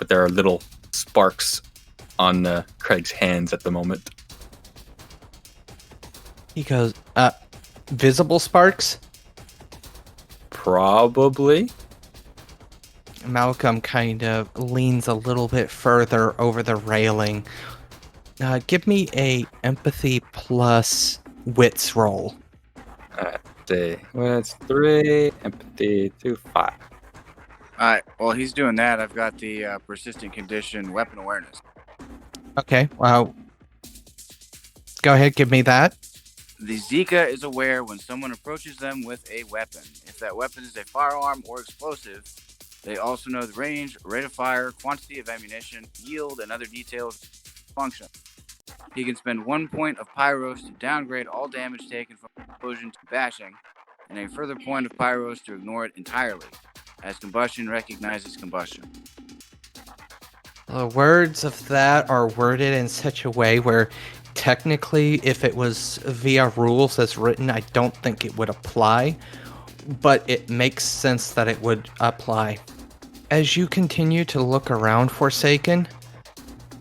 but there are little sparks on Craig's hands at the moment. He goes, visible sparks? Probably. Malcolm kind of leans a little bit further over the railing. Give me a empathy plus wits roll. Let's see. Well, it's 3, empathy, 2, 5. Alright, while he's doing that, I've got the persistent condition weapon awareness. Okay, well, go ahead, give me that. The Zika is aware when someone approaches them with a weapon. If that weapon is a firearm or explosive, they also know the range, rate of fire, quantity of ammunition, yield, and other details of function. He can spend 1 point of Pyros to downgrade all damage taken from explosion to bashing, and a further point of Pyros to ignore it entirely, as combustion recognizes combustion. The words of that are worded in such a way where technically, if it was via rules as written, I don't think it would apply, but it makes sense that it would apply. As you continue to look around, Forsaken,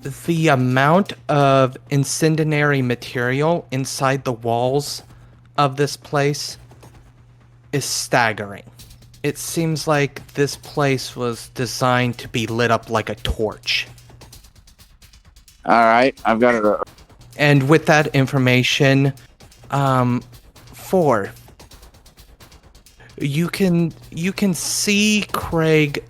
the amount of incendiary material inside the walls of this place is staggering. It seems like this place was designed to be lit up like a torch. Alright, I've got it. And with that information, 4, you can see Craig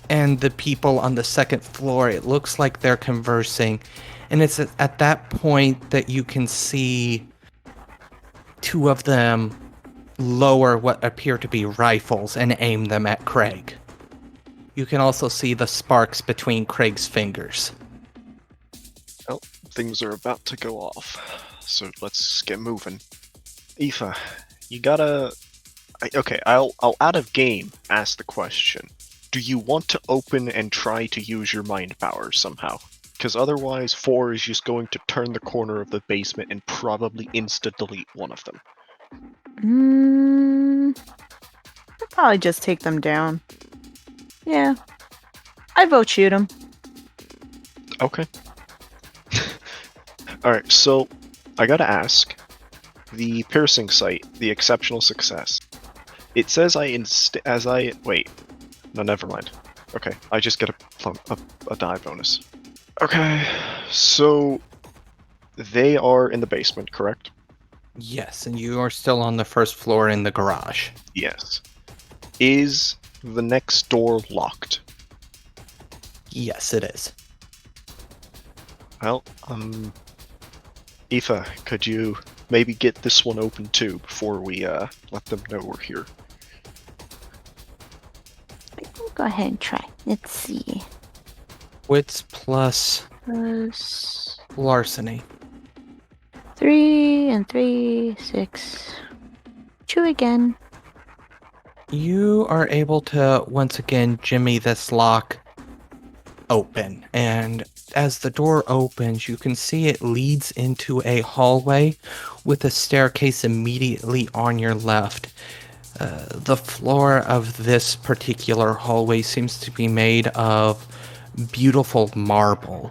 and the people on the second floor. It looks like they're conversing, and it's at that point that you can see 2 of them lower what appear to be rifles and aim them at Craig. You can also see the sparks between Craig's fingers. Well, things are about to go off, so let's get moving. Aoife, you gotta... Okay, I'll out of game ask the question. Do you want to open and try to use your mind powers somehow? Because otherwise 4 is just going to turn the corner of the basement and probably insta-delete one of them. I'll probably just take them down. Yeah. I vote shoot them. Okay. Alright, so I gotta ask. The piercing sight, the exceptional success. It says wait. No, never mind. Okay, I just get a die bonus. Okay, so they are in the basement, correct? Yes, and you are still on the first floor in the garage. Yes. Is the next door locked? Yes, it is. Well, Aoife, could you maybe get this one open too before we let them know we're here? I can go ahead and try. Let's see. Wits plus Plus larceny. 3 and 3, 6. 2 again. You are able to once again jimmy this lock open, and as the door opens, you can see it leads into a hallway with a staircase immediately on your left. The floor of this particular hallway seems to be made of beautiful marble.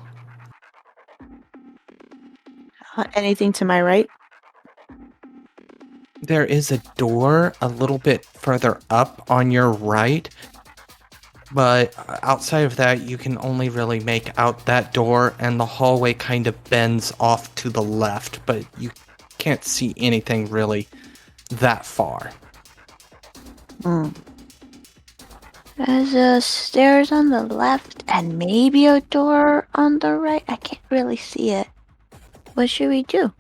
Anything to my right? There is a door a little bit further up on your right, but outside of that, you can only really make out that door, and the hallway kind of bends off to the left, but you can't see anything really that far. There's stairs on the left and maybe a door on the right. I can't really see it. What should we do?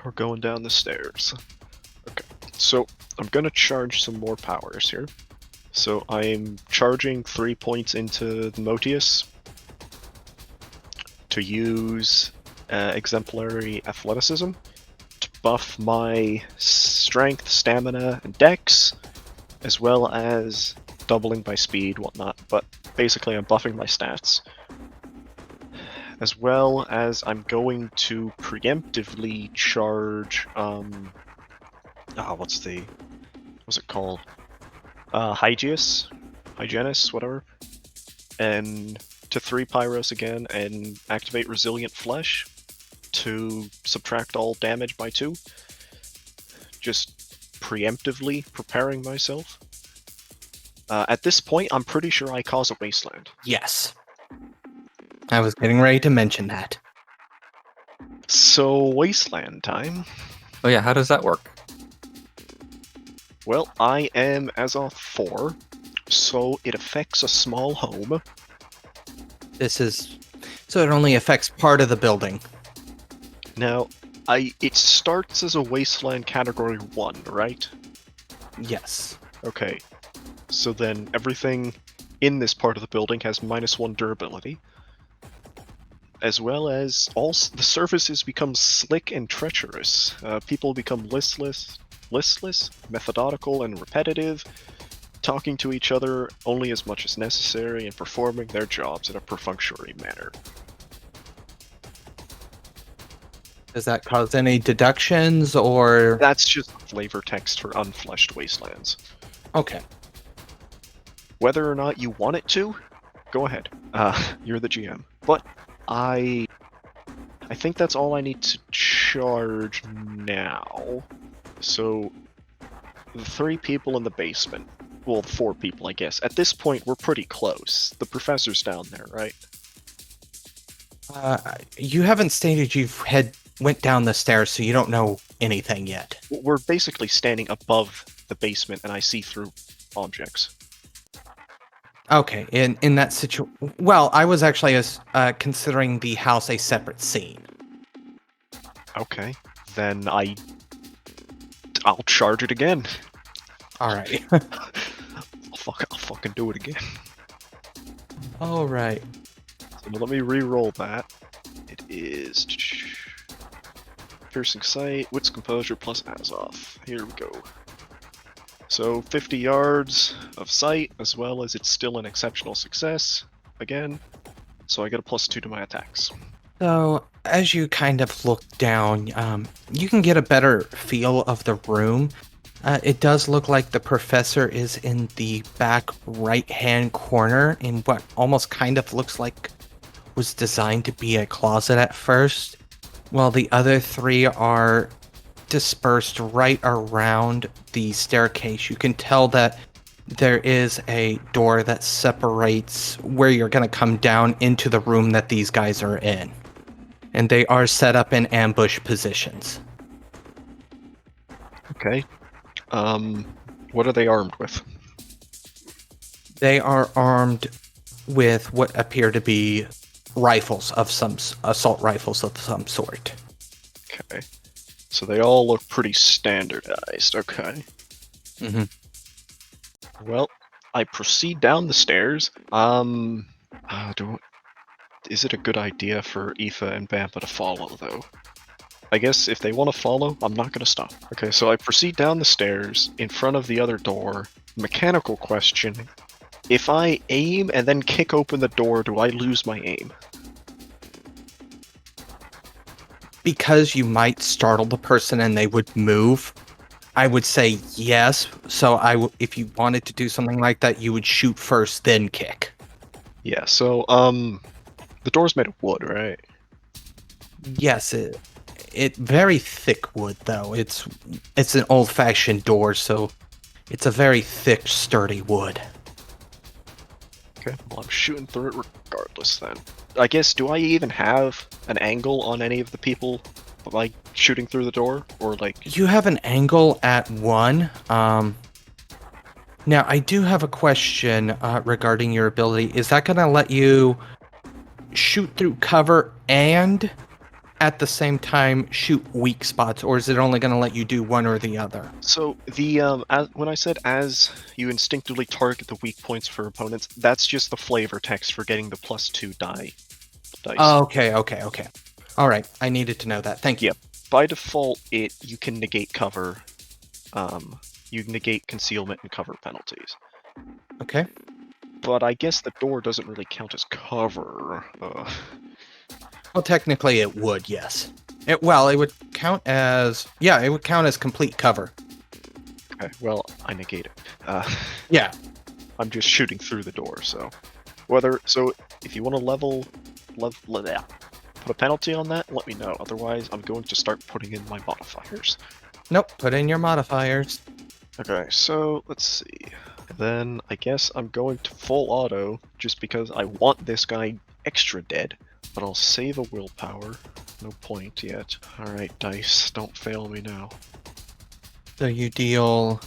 We're going down the stairs. Okay, so I'm gonna charge some more powers here. So I'm charging 3 points into the Motius to use exemplary athleticism to buff my strength, stamina, and dex, as well as doubling my speed, whatnot. But basically, I'm buffing my stats. As well as I'm going to preemptively charge, what's it called? Hygius, Hygienist, whatever. And to 3 Pyros again, and activate Resilient Flesh to subtract all damage by 2. Just preemptively preparing myself. At this point, I'm pretty sure I cause a wasteland. Yes. I was getting ready to mention that. So, wasteland time. Oh yeah, how does that work? Well, I am Azoth 4, so it affects a small home. This is... So it only affects part of the building. Now, it starts as a wasteland category 1, right? Yes. Okay. So then everything in this part of the building has -1 durability. As well as all the surfaces become slick and treacherous. People become listless, methodical, and repetitive, talking to each other only as much as necessary and performing their jobs in a perfunctory manner. Does that cause any deductions or... That's just flavor text for unfleshed wastelands. Okay. Whether or not you want it to, go ahead. You're the GM. But I think that's all I need to charge now. So, the 3 people in the basement. Well, 4 people, I guess. At this point, we're pretty close. The professor's down there, right? You haven't stated you've went down the stairs, so you don't know anything yet. We're basically standing above the basement, and I see through objects. Okay, in that situation... Well, I was actually considering the house a separate scene. Okay, then I'll charge it again. Alright. I'll fucking do it again. Alright. So let me re-roll that. It is piercing sight, wits composure plus Azoth. Here we go. So 50 yards of sight, as well as it's still an exceptional success. Again, so I get a +2 to my attacks. So, as you kind of look down, you can get a better feel of the room. It does look like the professor is in the back right-hand corner in what almost kind of looks like was designed to be a closet at first, while the other 3 are dispersed right around the staircase. You can tell that there is a door that separates where you're going to come down into the room that these guys are in. And they are set up in ambush positions. Okay. What are they armed with? They are armed with what appear to be rifles of some assault rifles of some sort. Okay. So they all look pretty standardized. Okay. Mm-hmm. Well, I proceed down the stairs. Is it a good idea for Aoife and Bampa to follow, though? I guess if they want to follow, I'm not going to stop. Okay, so I proceed down the stairs in front of the other door. Mechanical question. If I aim and then kick open the door, do I lose my aim? Because you might startle the person and they would move, I would say yes. So if you wanted to do something like that, you would shoot first, then kick. Yeah, so, the door's made of wood, right? Yes, it very thick wood though. It's an old-fashioned door, so it's a very thick, sturdy wood. Okay, well, I'm shooting through it regardless then. I guess, do I even have an angle on any of the people, like, shooting through the door? Or, like... You have an angle at 1. Now, I do have a question regarding your ability. Is that going to let you shoot through cover and at the same time shoot weak spots, or is it only going to let you do one or the other? So, when I said as you instinctively target the weak points for opponents, that's just the flavor text for getting the +2 dice. Oh, okay. All right, I needed to know that. Thank you. Yep. By default, you can negate cover. You negate concealment and cover penalties. Okay. But I guess the door doesn't really count as cover. Well, technically it would, yes. It would count as... Yeah, it would count as complete cover. Okay, well, I negate it. Yeah. I'm just shooting through the door, so if you want to put a penalty on that, let me know. Otherwise, I'm going to start putting in my modifiers. Nope, put in your modifiers. Okay, so let's see. Then I guess I'm going to full auto just because I want this guy extra dead. But I'll save a willpower. No point yet. Alright, dice, don't fail me now. So you deal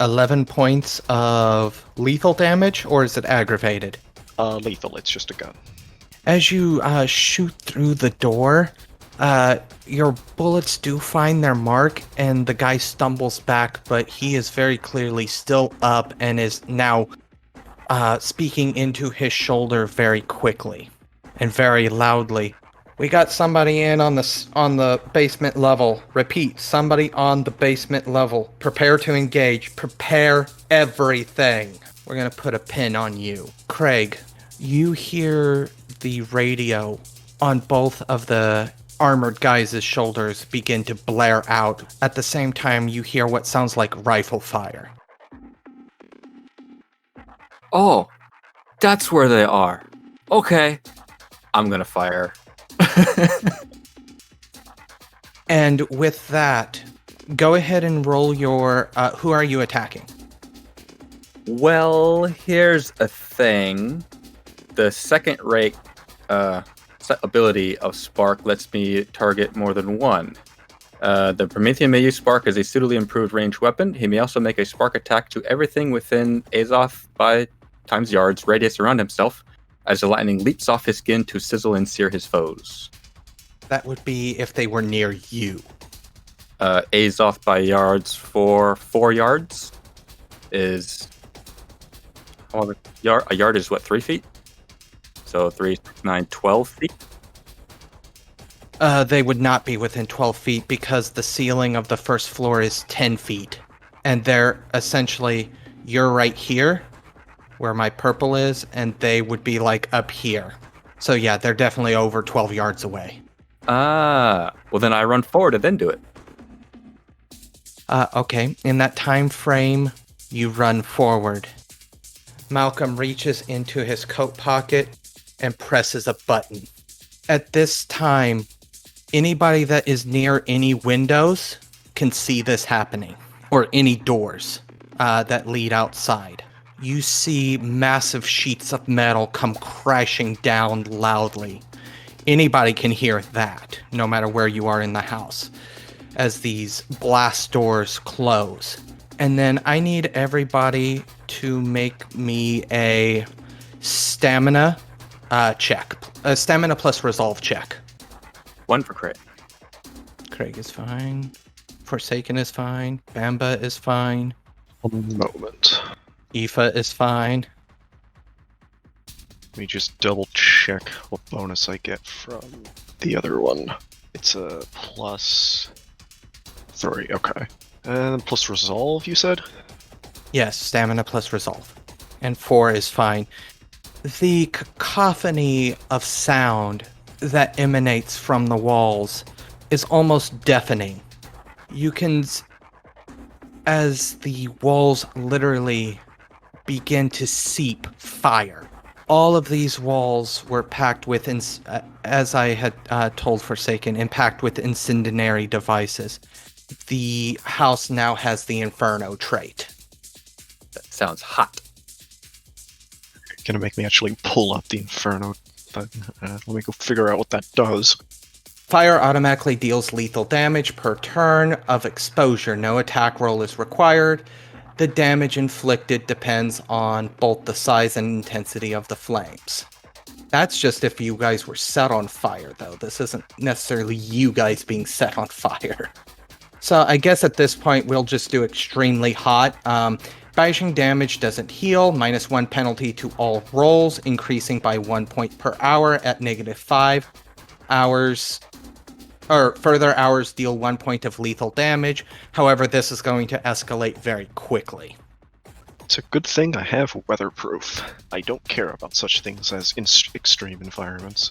11 points of lethal damage, or is it aggravated? Lethal, it's just a gun. As you shoot through the door, your bullets do find their mark, and the guy stumbles back, but he is very clearly still up and is now speaking into his shoulder very quickly and very loudly. We got somebody in on the basement level. Repeat, somebody on the basement level. Prepare to engage. Prepare everything. We're gonna put a pin on you. Craig, you hear the radio on both of the armored guys' shoulders begin to blare out. At the same time, you hear what sounds like rifle fire. Oh, that's where they are. Okay, I'm gonna fire. And with that, go ahead and roll your... who are you attacking? Well, here's a thing. The second rate ability of Spark lets me target more than one. The Promethean may use Spark as a suitably improved ranged weapon. He may also make a Spark attack to everything within Azoth by times yards radius around himself, as the lightning leaps off his skin to sizzle and sear his foes. That would be if they were near you. Azoth by yards for 4 yards is... Well, a yard is what, 3 feet? So 3, 6, 9, 12 feet? They would not be within 12 feet because the ceiling of the first floor is 10 feet. And they're essentially, you're right here, where my purple is, and they would be like up here. So yeah, they're definitely over 12 yards away. Ah, well then I run forward and then do it. Okay, in that time frame, you run forward. Malcolm reaches into his coat pocket and presses a button. At this time, anybody that is near any windows can see this happening, or any doors that lead outside. You see massive sheets of metal come crashing down loudly. Anybody can hear that, no matter where you are in the house, as these blast doors close. And then I need everybody to make me a stamina check. A stamina plus resolve check. 1 for Craig. Craig is fine. Forsaken is fine. Bamba is fine. One moment. Aoife is fine. Let me just double check what bonus I get from the other one. It's a +3, okay. And plus resolve, you said? Yes, stamina plus resolve. And 4 is fine. The cacophony of sound that emanates from the walls is almost deafening. You can, as the walls literally begin to seep fire. All of these walls were packed with, as I had told Forsaken, packed with incendiary devices. The house now has the Inferno trait. That sounds hot. You're gonna make me actually pull up the Inferno, but let me go figure out what that does. Fire automatically deals lethal damage per turn of exposure. No attack roll is required. The damage inflicted depends on both the size and intensity of the flames. That's just if you guys were set on fire, though. This isn't necessarily you guys being set on fire. So I guess at this point, we'll just do extremely hot. Bashing damage doesn't heal. -1 penalty to all rolls, increasing by 1 point per hour at -5 hours. Or further hours deal 1 point of lethal damage. However, this is going to escalate very quickly. It's a good thing I have weatherproof. I don't care about such things as extreme environments.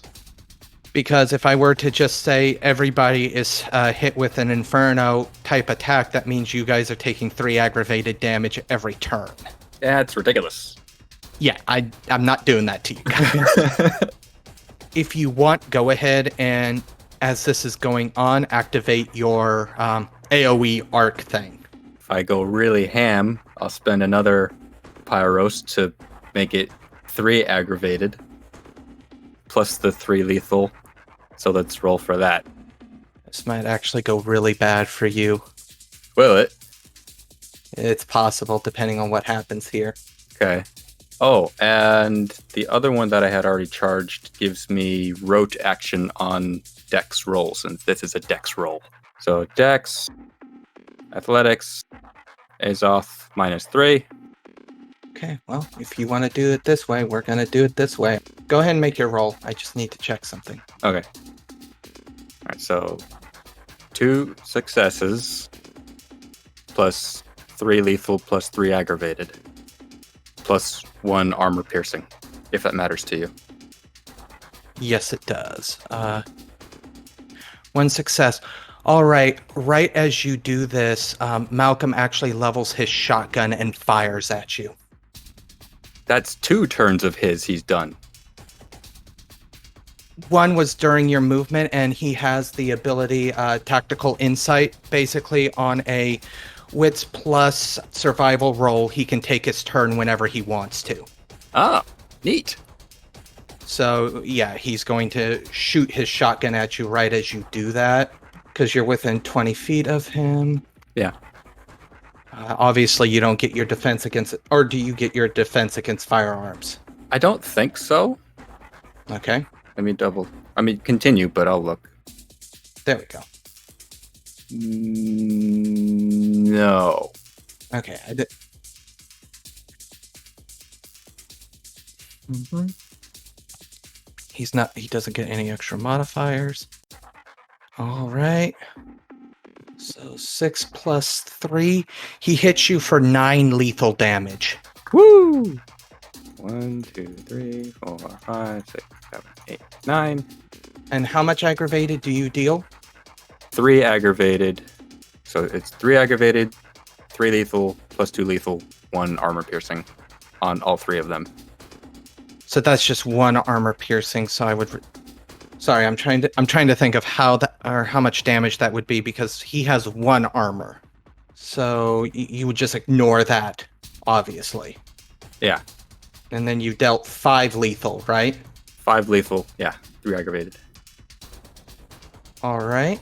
Because if I were to just say everybody is hit with an Inferno type attack, that means you guys are taking 3 aggravated damage every turn. That's ridiculous. Yeah, I'm not doing that to you guys. If you want, go ahead and, as this is going on, activate your AoE arc thing. If I go really ham, I'll spend another Pyros to make it 3 aggravated, plus the 3 lethal. So let's roll for that. This might actually go really bad for you. Will it? It's possible, depending on what happens here. Okay. Oh, and the other one that I had already charged gives me rote action on dex rolls, and this is a dex roll. So dex, athletics, Azoth -3. Okay, well, if you want to do it this way, we're going to do it this way. Go ahead and make your roll. I just need to check something. Okay. All right, so 2 successes plus 3 lethal plus 3 aggravated plus 1 armor piercing, if that matters to you. Yes, it does. 1 success. All right, right as you do this, Malcolm actually levels his shotgun and fires at you. That's 2 turns of his he's done. One was during your movement, and he has the ability, Tactical Insight, basically on a Wits plus survival roll. He can take his turn whenever he wants to. Ah, neat. So, yeah, he's going to shoot his shotgun at you right as you do that, because you're within 20 feet of him. Yeah. Obviously, you don't get your defense against it, or do you get your defense against firearms? I don't think so. Okay, Let me continue, but I'll look. there we go. No. Okay, I did. He doesn't get any extra modifiers. All right. So 6 plus 3. He hits you for 9 lethal damage. Woo! 1, 2, 3, 4, 5, 6, 7, 8, 9. And how much aggravated do you deal? 3 aggravated. So it's 3 aggravated, 3 lethal, plus 2 lethal, 1 armor piercing on all 3 of them. So that's just 1 armor piercing. So I would. Sorry, I'm trying to think of how much damage that would be, because he has 1 armor. So you would just ignore that, obviously. Yeah. And then you dealt 5 lethal, right? 5 lethal, yeah, 3 aggravated. All right.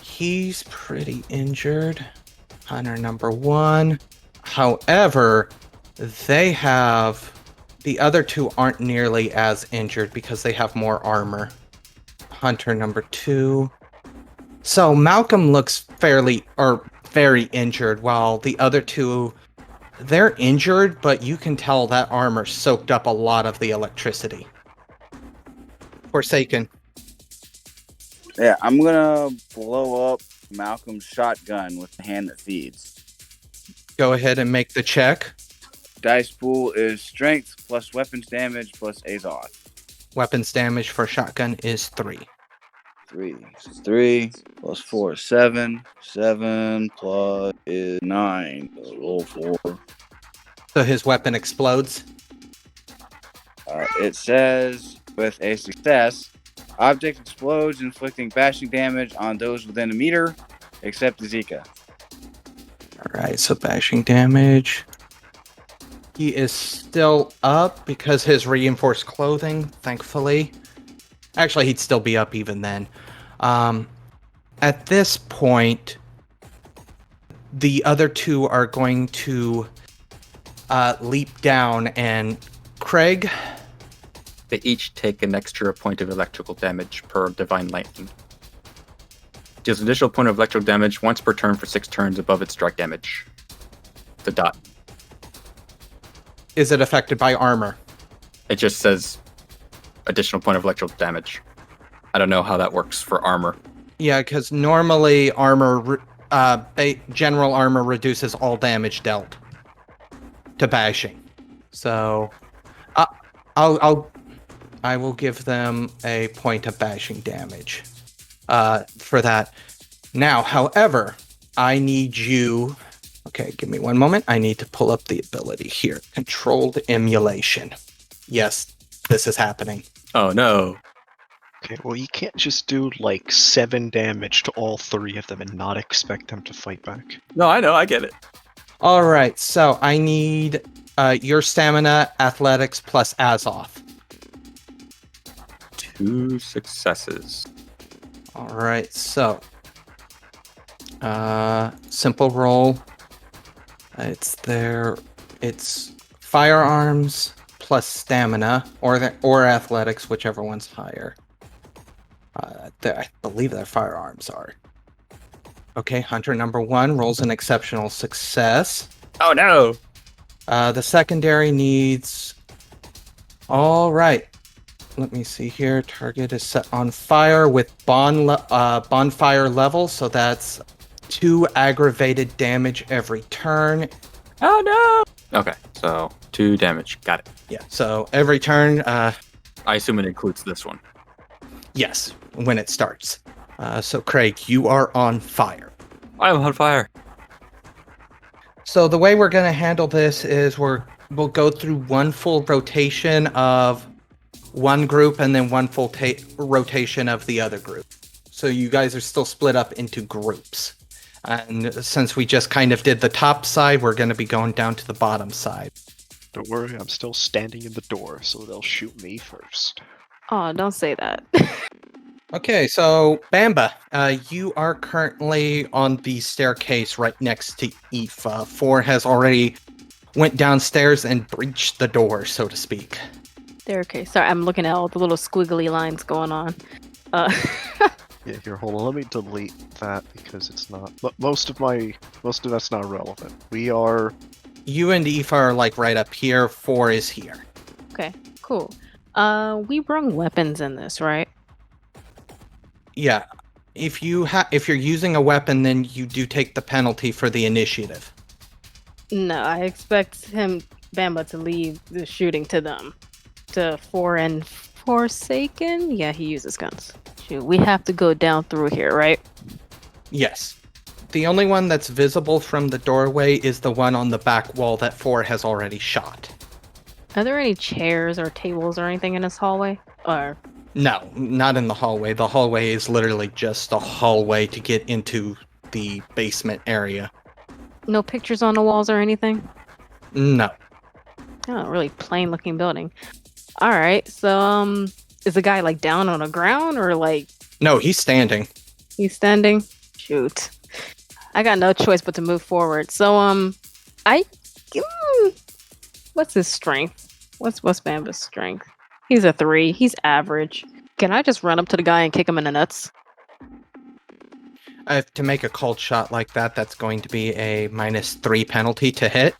He's pretty injured. Hunter number 1. However, the other 2 aren't nearly as injured because they have more armor. Hunter number 2. So Malcolm looks very injured, while the other 2, they're injured, but you can tell that armor soaked up a lot of the electricity. Forsaken. Yeah, I'm gonna blow up Malcolm's shotgun with the hand that feeds. Go ahead and make the check. Dice pool is strength plus weapons damage plus Azoth. Weapons damage for shotgun is 3. 3. So 3 plus 4 is 7. 7 plus is 9. So roll 4. So his weapon explodes. It says, with a success, object explodes, inflicting bashing damage on those within a meter, except Zika. Alright, so bashing damage. He is still up because his reinforced clothing, thankfully. Actually, he'd still be up even then. At this point, the other 2 are going to leap down, and Craig, They each take an extra point of electrical damage per Divine Lightning. Deals an additional point of electrical damage once per turn for 6 turns above its strike damage. The dot. is it affected by armor? It just says additional point of electrical damage. I don't know how that works for armor. Yeah, because normally general armor reduces all damage dealt to bashing. So, I will give them a point of bashing damage for that. Now, however, I need you Okay, give me one moment. I need to pull up the ability here. Controlled emulation. Yes, this is happening. Oh no. Okay, well, you can't just do like 7 damage to all 3 of them and not expect them to fight back. No, I know. I get it. All right, so I need your stamina, athletics, plus Azoth. 2 successes. All right, so simple roll. It's firearms plus stamina or athletics, whichever one's higher. I believe their firearms are. Okay, hunter number 1 rolls an exceptional success. Oh no. The secondary needs. All right. Let me see here. Target is set on fire with bonfire level, so that's 2 aggravated damage every turn. Oh no. Okay, so 2 damage. Got it. Yeah. So every turn. I assume it includes this one. Yes, when it starts. So Craig, you are on fire. I'm on fire. So the way we're going to handle this is we'll go through one full rotation of one group and then one full rotation of the other group. So you guys are still split up into groups. And since we just kind of did the top side, we're going to be going down to the bottom side. Don't worry, I'm still standing in the door, so they'll shoot me first. Oh, don't say that. Okay, so Bamba, you are currently on the staircase right next to Aoife. 4 has already went downstairs and breached the door, so to speak. There, okay. Sorry, I'm looking at all the little squiggly lines going on. Yeah, here, hold on, let me delete that because it's not. Most of that's not relevant. We are. You and Aoife are like right up here. 4 is here. Okay, cool. We brung weapons in this, right? Yeah. If you're using a weapon, then you do take the penalty for the initiative. No, I expect Bamba, to leave the shooting to them. To and Forsaken? Yeah, he uses guns. Shoot, we have to go down through here, right? Yes. The only one that's visible from the doorway is the one on the back wall that 4 has already shot. Are there any chairs or tables or anything in this hallway? Or No, not in the hallway. The hallway is literally just a hallway to get into the basement area. no pictures on the walls or anything? No. Oh, really plain looking building. Alright, so is the guy like down on the ground or like No, he's standing. he's standing? Shoot. I got no choice but to move forward. So what's his strength? What's Bamba's strength? He's a 3. He's average. Can I just run up to the guy and kick him in the nuts? To make a cold shot like that, that's going to be a -3 penalty to hit.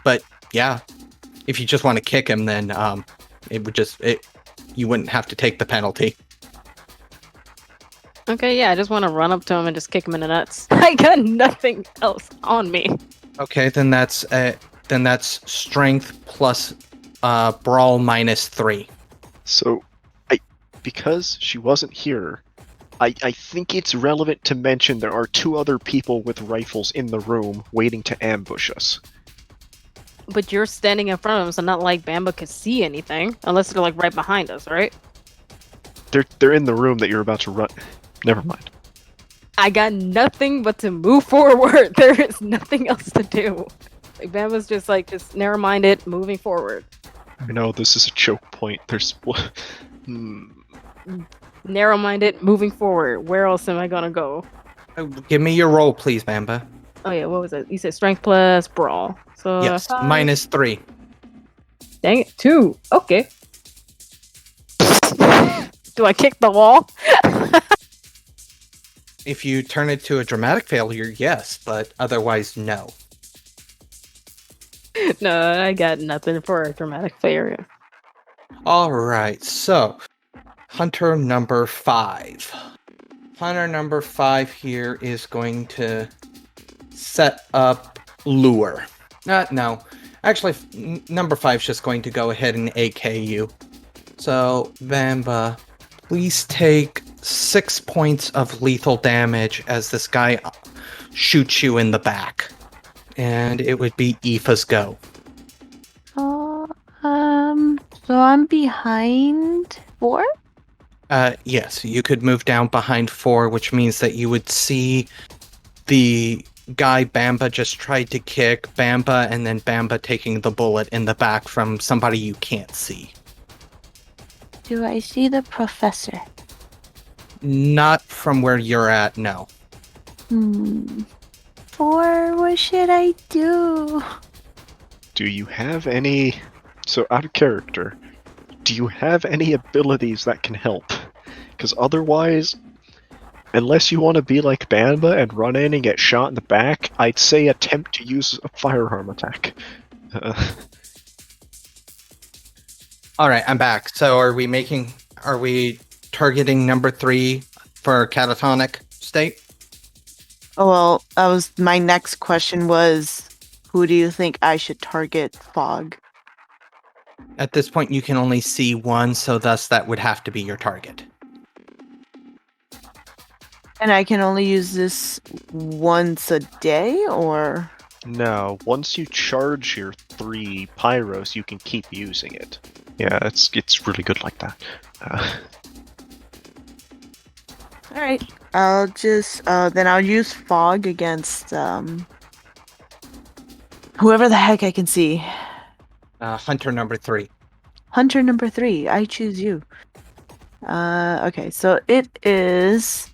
But yeah, if you just want to kick him, then you wouldn't have to take the penalty. Okay, yeah, I just want to run up to him and just kick him in the nuts. I got nothing else on me. Okay, then that's strength plus brawl -3. So, because she wasn't here, I think it's relevant to mention there are 2 other people with rifles in the room waiting to ambush us. But you're standing in front of him, so not like Bamba could see anything. Unless they're like right behind us, right? They're in the room that you're about to run. Never mind. I got nothing but to move forward. There is nothing else to do. Like Bamba's just narrow-minded, moving forward. I know this is a choke point. There's Narrow-minded, moving forward. Where else am I gonna go? Give me your roll, please, Bamba. Oh yeah, what was it? You said strength plus brawl. So Yes, 5. -3. Dang it, 2. Okay. Do I kick the wall? If you turn it to a dramatic failure, yes, but otherwise, no. No, I got nothing for a dramatic failure. All right, so hunter number 5. Hunter number 5 here is going to set up lure. No, actually, number 5 is just going to go ahead and AK you. So, Bamba, please take 6 points of lethal damage as this guy shoots you in the back. And it would be Aoife's go. Oh, so I'm behind 4? Yes, you could move down behind 4, which means that you would see the guy Bamba just tried to kick Bamba, and then Bamba taking the bullet in the back from somebody you can't see. Do I see the professor? Not from where you're at, no. 4, what should I do? Do you have any... So, out of character, do you have any abilities that can help? Because otherwise, unless you want to be like Bamba and run in and get shot in the back, I'd say attempt to use a firearm attack. Alright, I'm back. So are we targeting number 3 for catatonic state? Oh, well, my next question was, who do you think I should target Fog? At this point, you can only see one, so thus that would have to be your target. And I can only use this once a day, or? No, once you charge your 3 pyros, you can keep using it. Yeah, it's really good like that. Alright, I'll just, then I'll use Fog against, whoever the heck I can see. Hunter number 3. Hunter number 3, I choose you. Okay, so it is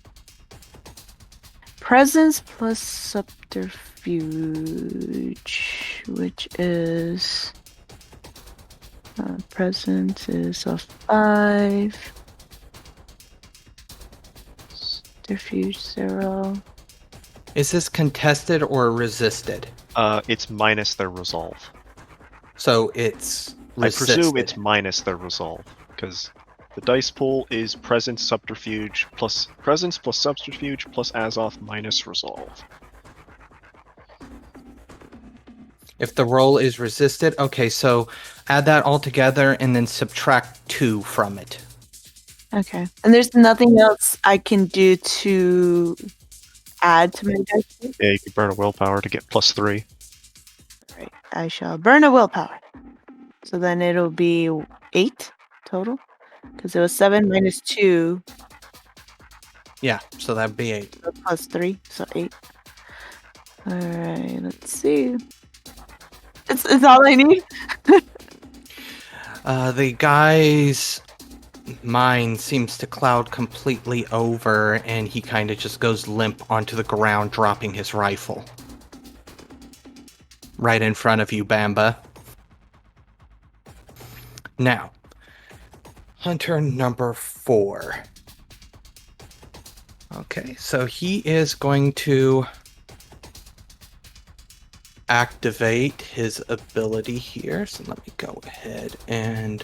Presence plus Subterfuge, which is Presence is a 5. Subterfuge 0. Is this contested or resisted? It's minus their resolve. So it's resisted. I presume it's minus their resolve, because the dice pool is presence subterfuge plus subterfuge plus Azoth minus resolve. If the roll is resisted, okay, so add that all together and then subtract 2 from it. Okay. And there's nothing else I can do to add to my dice pool? Yeah, you can burn a willpower to get +3. Right. I shall burn a willpower. So then it'll be 8 total. Because it was 7 minus 2 Yeah, so that'd be 8. plus 3, so 8. Alright, let's see. It's all I need. The guy's mind seems to cloud completely over, and he kind of just goes limp onto the ground, dropping his rifle. Right in front of you, Bamba. Now, Hunter number 4. Okay, so he is going to activate his ability here. So let me go ahead and...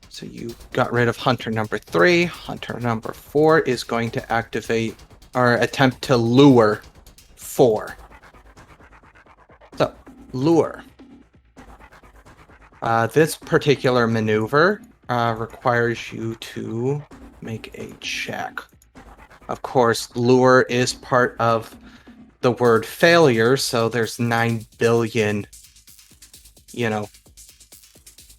So you got rid of Hunter number 3. Hunter number 4 is going to activate or attempt to lure 4. So, lure. This particular maneuver requires you to make a check. Of course, lure is part of the word failure, so there's 9 billion,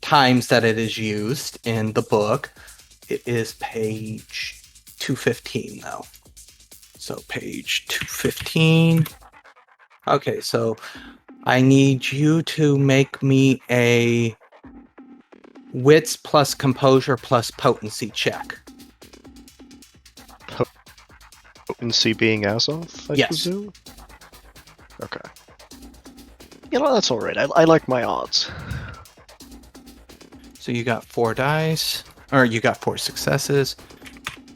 times that it is used in the book. It is page 215, though. So page 215. Okay, so I need you to make me a wits plus composure plus potency check. Potency being Azoth, I Yes. presume? Okay. That's alright. I like my odds. So you got 4 dice, or you got 4 successes.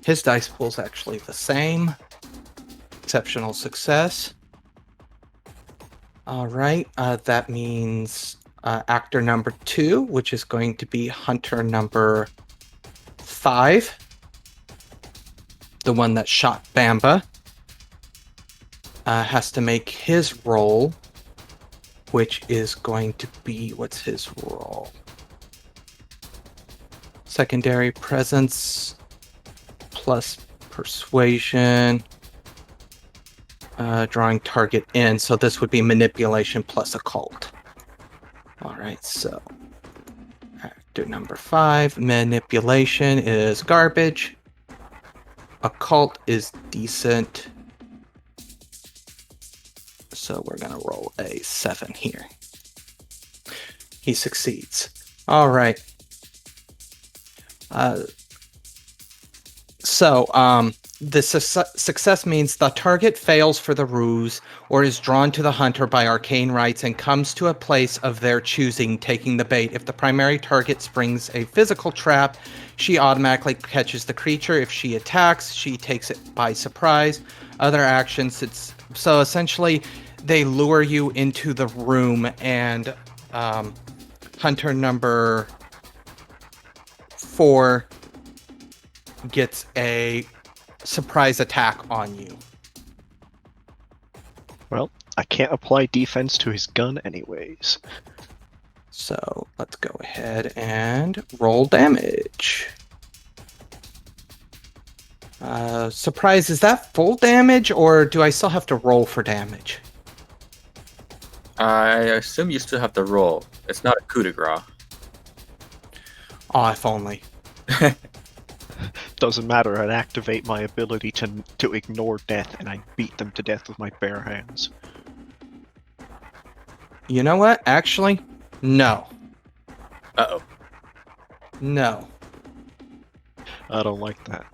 His dice pool's actually the same. Exceptional success. All right, that means actor number 2, which is going to be Hunter number 5, the one that shot Bamba, has to make his roll, which is going to be, what's his roll? Secondary presence plus persuasion drawing target in, so this would be manipulation plus occult. All right, so actor number 5, manipulation is garbage. Occult is decent. So we're gonna roll a 7 here. He succeeds. All right. The success means the target fails for the ruse or is drawn to the hunter by arcane rites and comes to a place of their choosing, taking the bait. If the primary target springs a physical trap, she automatically catches the creature. If she attacks, she takes it by surprise. Other actions, so essentially they lure you into the room, and hunter number 4 gets a surprise attack on you. Well, I can't apply defense to his gun anyways. So let's go ahead and roll damage. Surprise, is that full damage, or do I still have to roll for damage? I assume you still have to roll. It's not a coup de grace. Oh, if only. Doesn't matter, I'd activate my ability to ignore death, and I'd beat them to death with my bare hands. You know what? Actually, no. Uh-oh. No. I don't like that.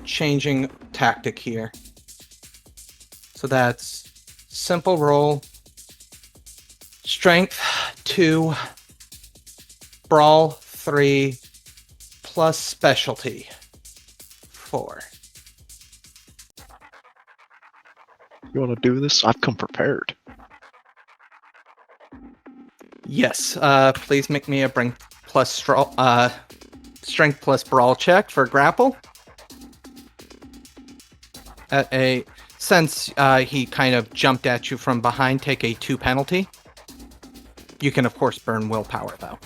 Changing tactic here. So that's simple roll. Strength 2. Brawl 3. Plus specialty 4. You want to do this? I've come prepared. Yes. Please make me a strength plus brawl check for grapple. Since he kind of jumped at you from behind, take a 2 penalty. You can of course burn willpower though.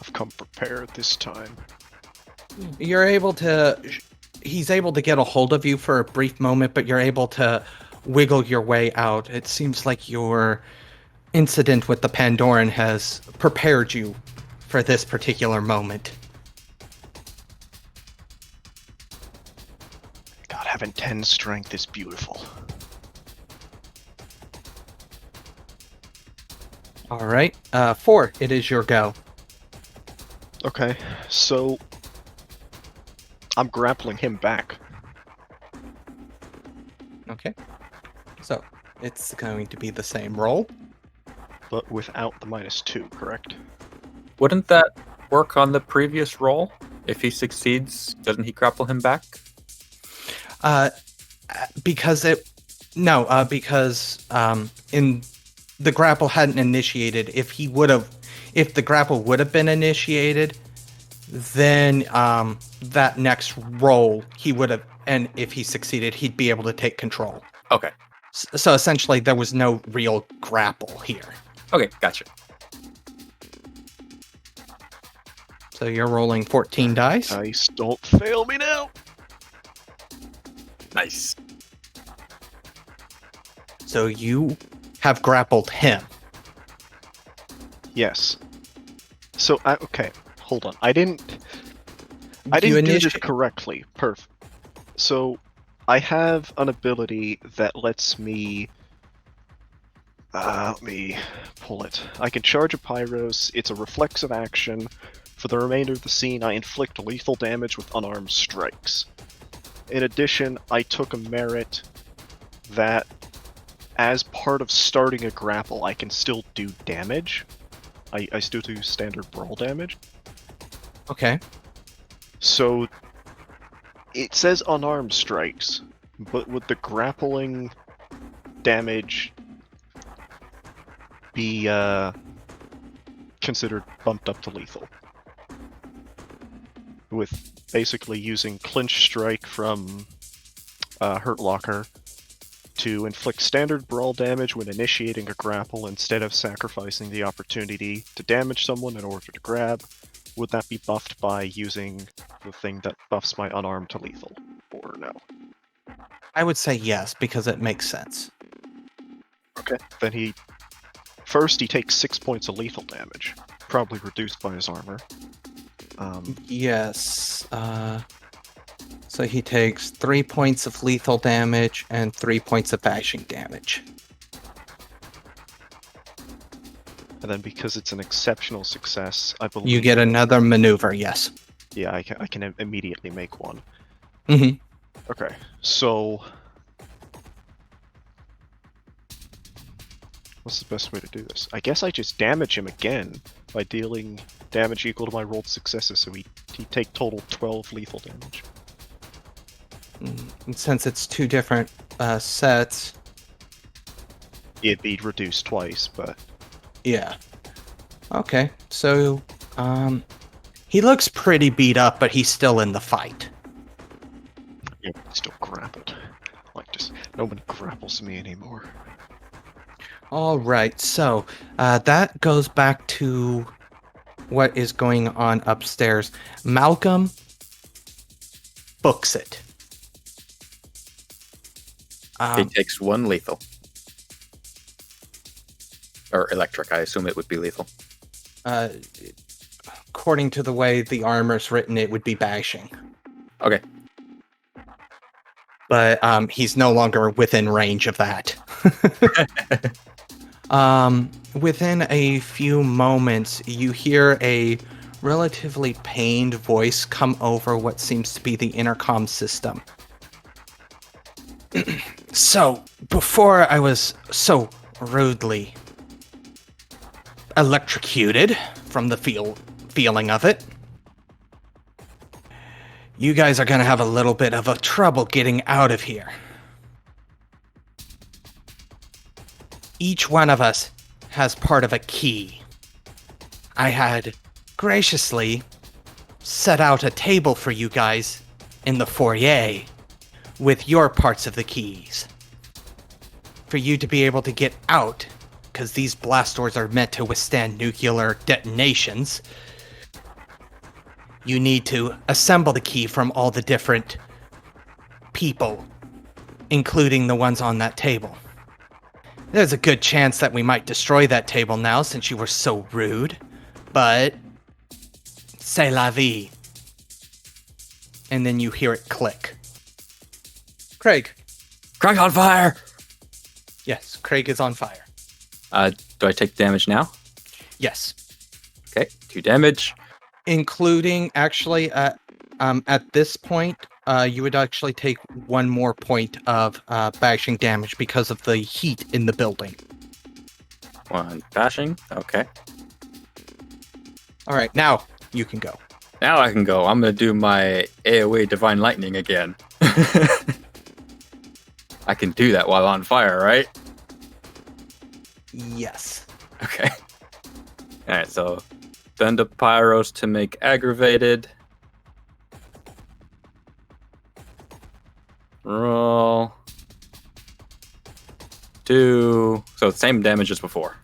I've come prepared this time. You're able to. He's able to get a hold of you for a brief moment, but you're able to wiggle your way out. It seems like your incident with the Pandoran has prepared you for this particular moment. God, having 10 strength is beautiful. All right, 4. It is your go. Okay, so I'm grappling him back. Okay. So it's going to be the same roll. But without the -2, correct? Wouldn't that work on the previous roll? If he succeeds, doesn't he grapple him back? Because in the grapple hadn't initiated. If the grapple would have been initiated, then that next roll he would have, and if he succeeded, he'd be able to take control. Okay. So essentially, there was no real grapple here. Okay, gotcha. So you're rolling 14 dice. Dice, don't fail me now! Nice. So you have grappled him. Yes. So, okay, hold on. I didn't do this correctly. Perfect. So, I have an ability that lets me... let me pull it. I can charge a Pyros. It's a reflexive action. For the remainder of the scene, I inflict lethal damage with unarmed strikes. In addition, I took a merit that, as part of starting a grapple, I can still do damage. I still do standard brawl damage. Okay. So, it says unarmed strikes, but would the grappling damage be considered bumped up to lethal? With basically using Clinch Strike from Hurt Locker to inflict standard brawl damage when initiating a grapple instead of sacrificing the opportunity to damage someone in order to grab. Would that be buffed by using the thing that buffs my unarmed to lethal, or no? I would say yes, because it makes sense. Okay. Then he takes 6 points of lethal damage, probably reduced by his armor. Yes. So he takes 3 points of lethal damage and 3 points of bashing damage. And then because it's an exceptional success, I believe You get another maneuver, yes. Yeah, I can immediately make one. Mm-hmm. Okay, so what's the best way to do this? I guess I just damage him again by dealing damage equal to my rolled successes, so he take total 12 lethal damage. And since it's 2 different sets, It'd be reduced twice, but yeah. Okay, so he looks pretty beat up, but he's still in the fight. yeah, still grappled. Like, just no one grapples me anymore. All right, so that goes back to what is going on upstairs. Malcolm books it. He takes 1 lethal. Or electric, I assume it would be lethal. According to the way the armor's written, it would be bashing. Okay. But he's no longer within range of that. Within a few moments, you hear a relatively pained voice come over what seems to be the intercom system. So, before I was so rudely electrocuted from the feeling of it, you guys are gonna have a little bit of a trouble getting out of here. Each one of us has part of a key. I had graciously set out a table for you guys in the foyer with your parts of the keys. For you to be able to get out, because these blast doors are meant to withstand nuclear detonations, you need to assemble the key from all the different people, including the ones on that table. There's a good chance that we might destroy that table now since you were so rude, but c'est la vie. And then you hear it click. Craig. Craig on fire! Yes, Craig is on fire. Do I take damage now? Yes. Okay, 2 damage. Including, actually, at this point, you would actually take 1 more point of bashing damage because of the heat in the building. 1 bashing. Okay. All right, now you can go. Now I can go. I'm going to do my AoE Divine Lightning again. I can do that while on fire, right? Yes. Okay. Alright, so Thunder Pyros to make aggravated. Roll. 2. So same damage as before.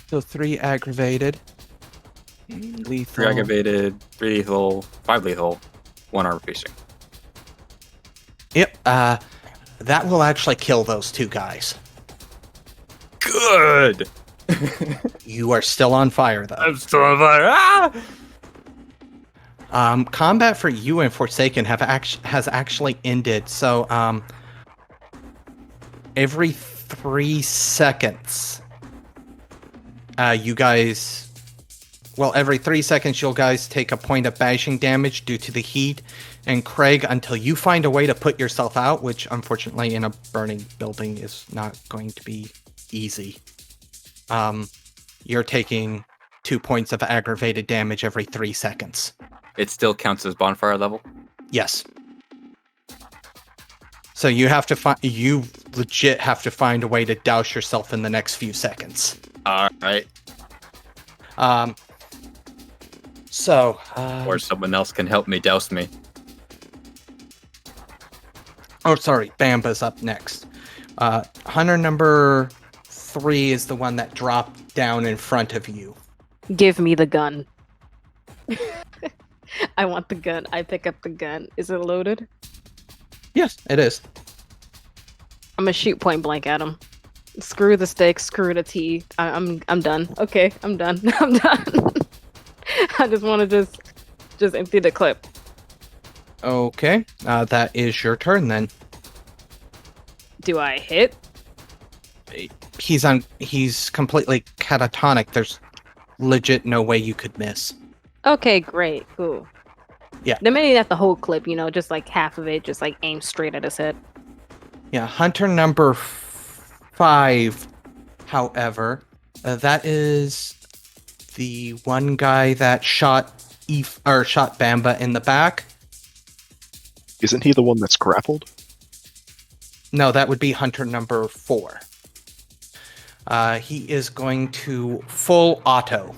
So 3 aggravated. Lethal. 3 aggravated, 3 lethal, 5 lethal, 1 armor piercing. Yep. That will actually kill those 2 guys. Good! You are still on fire, though. I'm still on fire. Ah! Combat for you and Forsaken has actually ended. So, every 3 seconds, you guys. Well, every 3 seconds, you'll guys take a point of bashing damage due to the heat. And Craig, until you find a way to put yourself out, which unfortunately in a burning building is not going to be easy, you're taking 2 points of aggravated damage every 3 seconds. It still counts as bonfire level? Yes. So you have to you legit have to find a way to douse yourself in the next few seconds. Alright. Or someone else can help me douse me. Oh, sorry. Bamba's up next. Hunter number 3 is the one that dropped down in front of you. Give me the gun. I want the gun. I pick up the gun. Is it loaded? Yes, it is. I'm gonna shoot point blank at him. Screw the stick, screw the T. I'm done. Okay, I'm done. I'm done. I just want to just empty the clip. Okay, that is your turn then. Do I hit? He's completely catatonic. There's legit no way you could miss. Okay, great, cool. Yeah. Then maybe not the whole clip, just like half of it, just like aim straight at his head. Yeah, hunter number 5, however, that is the one guy that shot shot Bamba in the back. Isn't he the one that's grappled? No, that would be hunter number 4. He is going to full auto.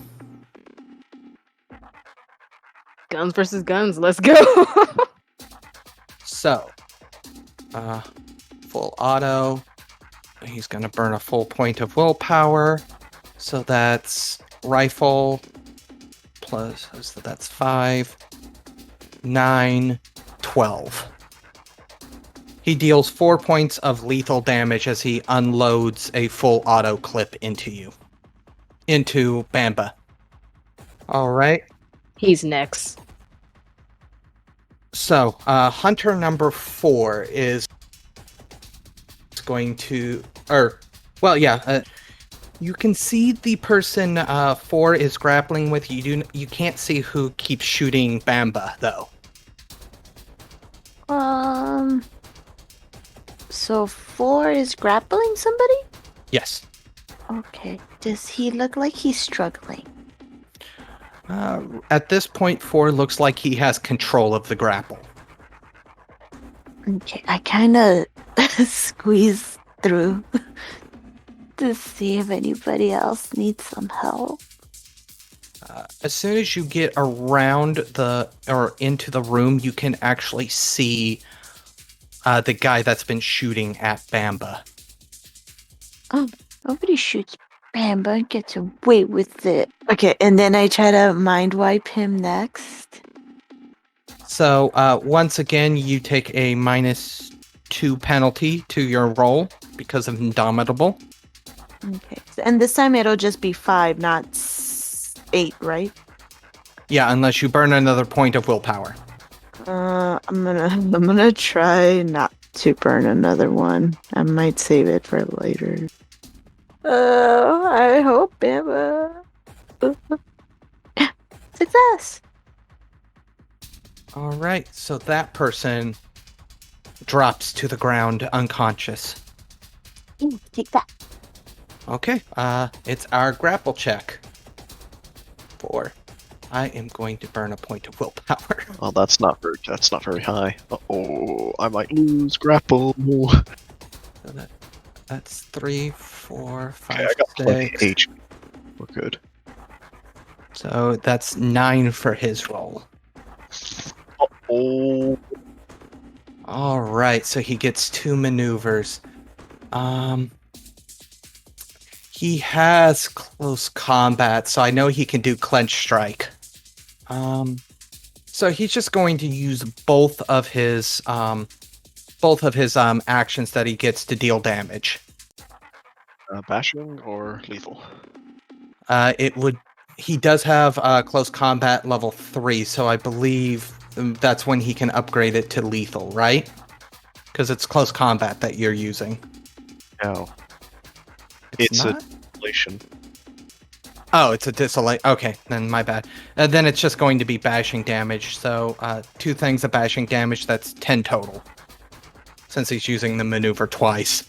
Guns versus guns, let's go. So, full auto. He's going to burn a full point of willpower. So that's rifle plus, so that's 5, 9, 12. He deals 4 points of lethal damage as he unloads a full auto clip into Bamba. All right. He's next. So, hunter number 4 is going to, you can see the person 4 is grappling with. You can't see who keeps shooting Bamba though. So 4 is grappling somebody? Yes. Okay. Does he look like he's struggling? At this point, 4 looks like he has control of the grapple. Okay, I kind of squeeze through to see if anybody else needs some help. As soon as you get around into the room, you can actually see the guy that's been shooting at Bamba. Oh, nobody shoots Bamba and gets away with it. Okay, and then I try to mind wipe him next. So, once again, you take a -2 penalty to your roll because of Indomitable. Okay. And this time it'll just be 5, not 8, right? Yeah, unless you burn another point of willpower. I'm gonna try not to burn another one. I might save it for later. I hope Bamba. Success! All right, so that person drops to the ground unconscious. Take that. Okay, it's our grapple check. 4. I am going to burn a point of willpower. Well, that's not very high. Uh-oh, I might lose grapple. So that's 3, 4, 5, Okay, I got plenty of 6. HP. We're good. So that's 9 for his roll. Oh, All right, so he gets 2 maneuvers. He has close combat, so I know he can do clench strike. So he's just going to use both of his actions that he gets to deal damage. bashing or lethal? He does have close combat level 3, so I believe that's when he can upgrade it to lethal, right? Because it's close combat that you're using. No. It's a not? desolation. Oh, it's a disalate. Okay, then my bad. Then it's just going to be bashing damage. So 2 things of bashing damage, that's 10 total. Since he's using the maneuver twice.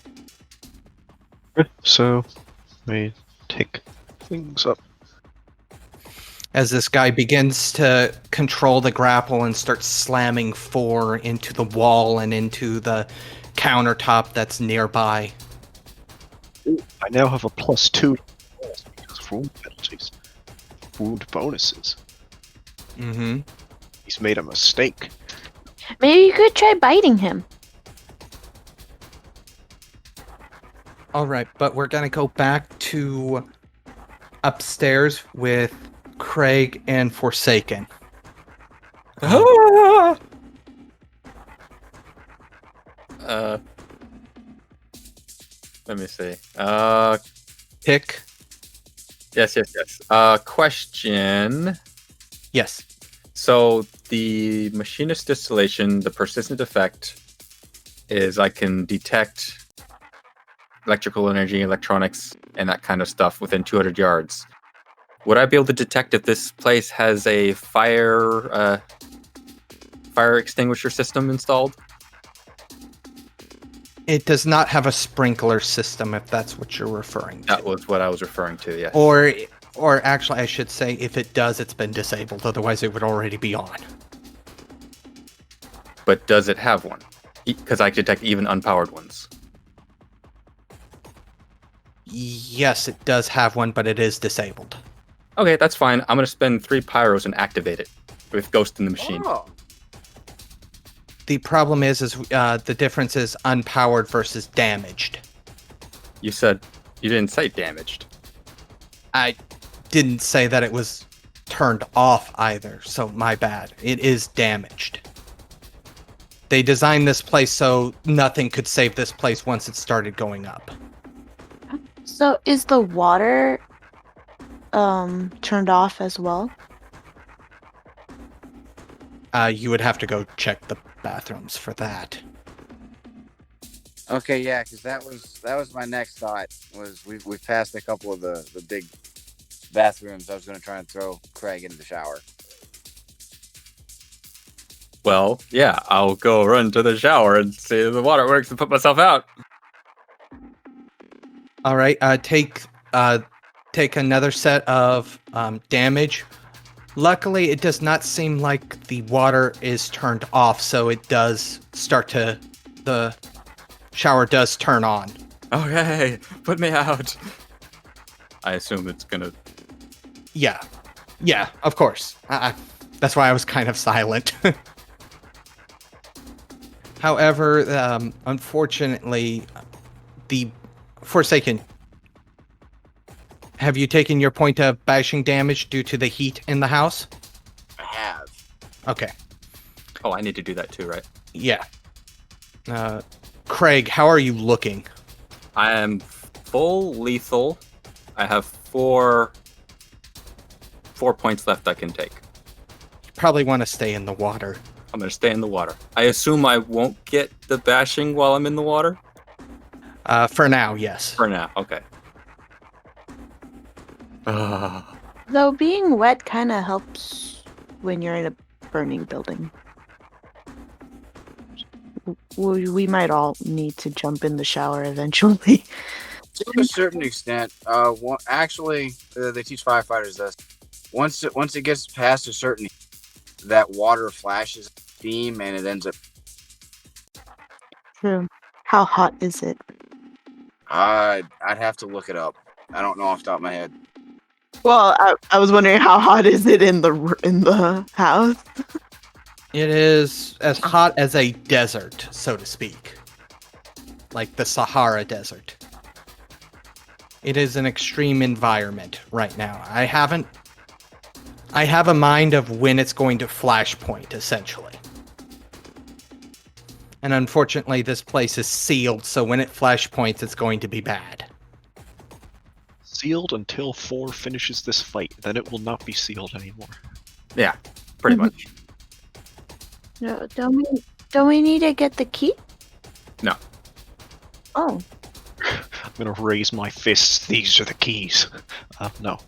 So, we take things up. As this guy begins to control the grapple and starts slamming 4 into the wall and into the countertop that's nearby. I now have a +2 because of wound penalties. Wound bonuses. Mm-hmm. He's made a mistake. Maybe you could try biting him. All right, but we're gonna go back to upstairs with Craig and Forsaken. Let me see. Pick. Yes. Question. Yes. So the machinist distillation, the persistent effect, is I can detect electrical energy, electronics, and that kind of stuff within 200 yards. Would I be able to detect if this place has a fire extinguisher system installed? It does not have a sprinkler system, if that's what you're referring to. That was what I was referring to, yes. Or actually, I should say, if it does, it's been disabled. Otherwise, it would already be on. But does it have one? Because I detect even unpowered ones. Yes, it does have one, but it is disabled. Okay, that's fine. I'm going to spend 3 pyros and activate it with Ghost in the Machine. Oh. The problem is the difference is unpowered versus damaged. You didn't say damaged. I didn't say that it was turned off either, so my bad. It is damaged. They designed this place so nothing could save this place once it started going up. So is the water turned off as well? You would have to go check the bathrooms for that. Okay, yeah, because that was my next thought. Was we've passed a couple of the big bathrooms. I was going to try and throw Craig into the shower. Well, yeah, I'll go run to the shower and see if the water works and put myself out. All right, take another set of damage. Luckily, it does not seem like the water is turned off, so it does the shower does turn on. Okay, put me out. I assume it's gonna... Yeah, of course. That's why I was kind of silent. However, unfortunately, the Forsaken, have you taken your point of bashing damage due to the heat in the house? I have. Okay. Oh, I need to do that too, right? Yeah. Craig, how are you looking? I am full lethal. I have 4 points left I can take. You probably want to stay in the water. I'm going to stay in the water. I assume I won't get the bashing while I'm in the water? For now, yes. For now, okay. Though being wet kind of helps when you're in a burning building. We might all need to jump in the shower eventually. To a certain extent, they teach firefighters this. Once it gets past a certain, that water flashes steam and it ends up. True. How hot is it? I'd have to look it up. I don't know off the top of my head. Well, I was wondering how hot is it in the house? It is as hot as a desert, so to speak. Like the Sahara Desert. It is an extreme environment right now. I have a mind of when it's going to flashpoint, essentially. And unfortunately, this place is sealed, so when it flashpoints, it's going to be bad. Sealed until 4 finishes this fight, then it will not be sealed anymore. Yeah, pretty much. No, don't we need to get the key? No. Oh. I'm gonna raise my fists. These are the keys. No.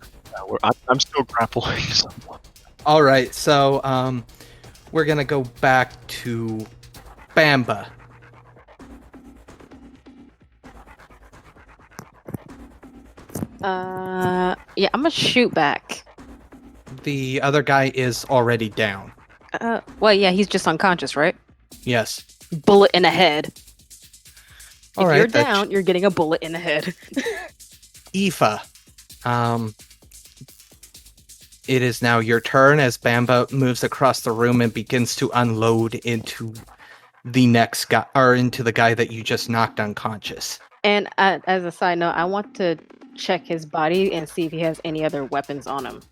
I'm still grappling someone. All right, so we're gonna go back to Bamba. Yeah, I'm gonna shoot back. The other guy is already down. Well, yeah, he's just unconscious, right? Yes. Bullet in the head. All if right, you're down, you're getting a bullet in the head. Aoife, it is now your turn as Bamba moves across the room and begins to unload into the next guy, or into the guy that you just knocked unconscious. And as a side note, I want to check his body and see if he has any other weapons on him.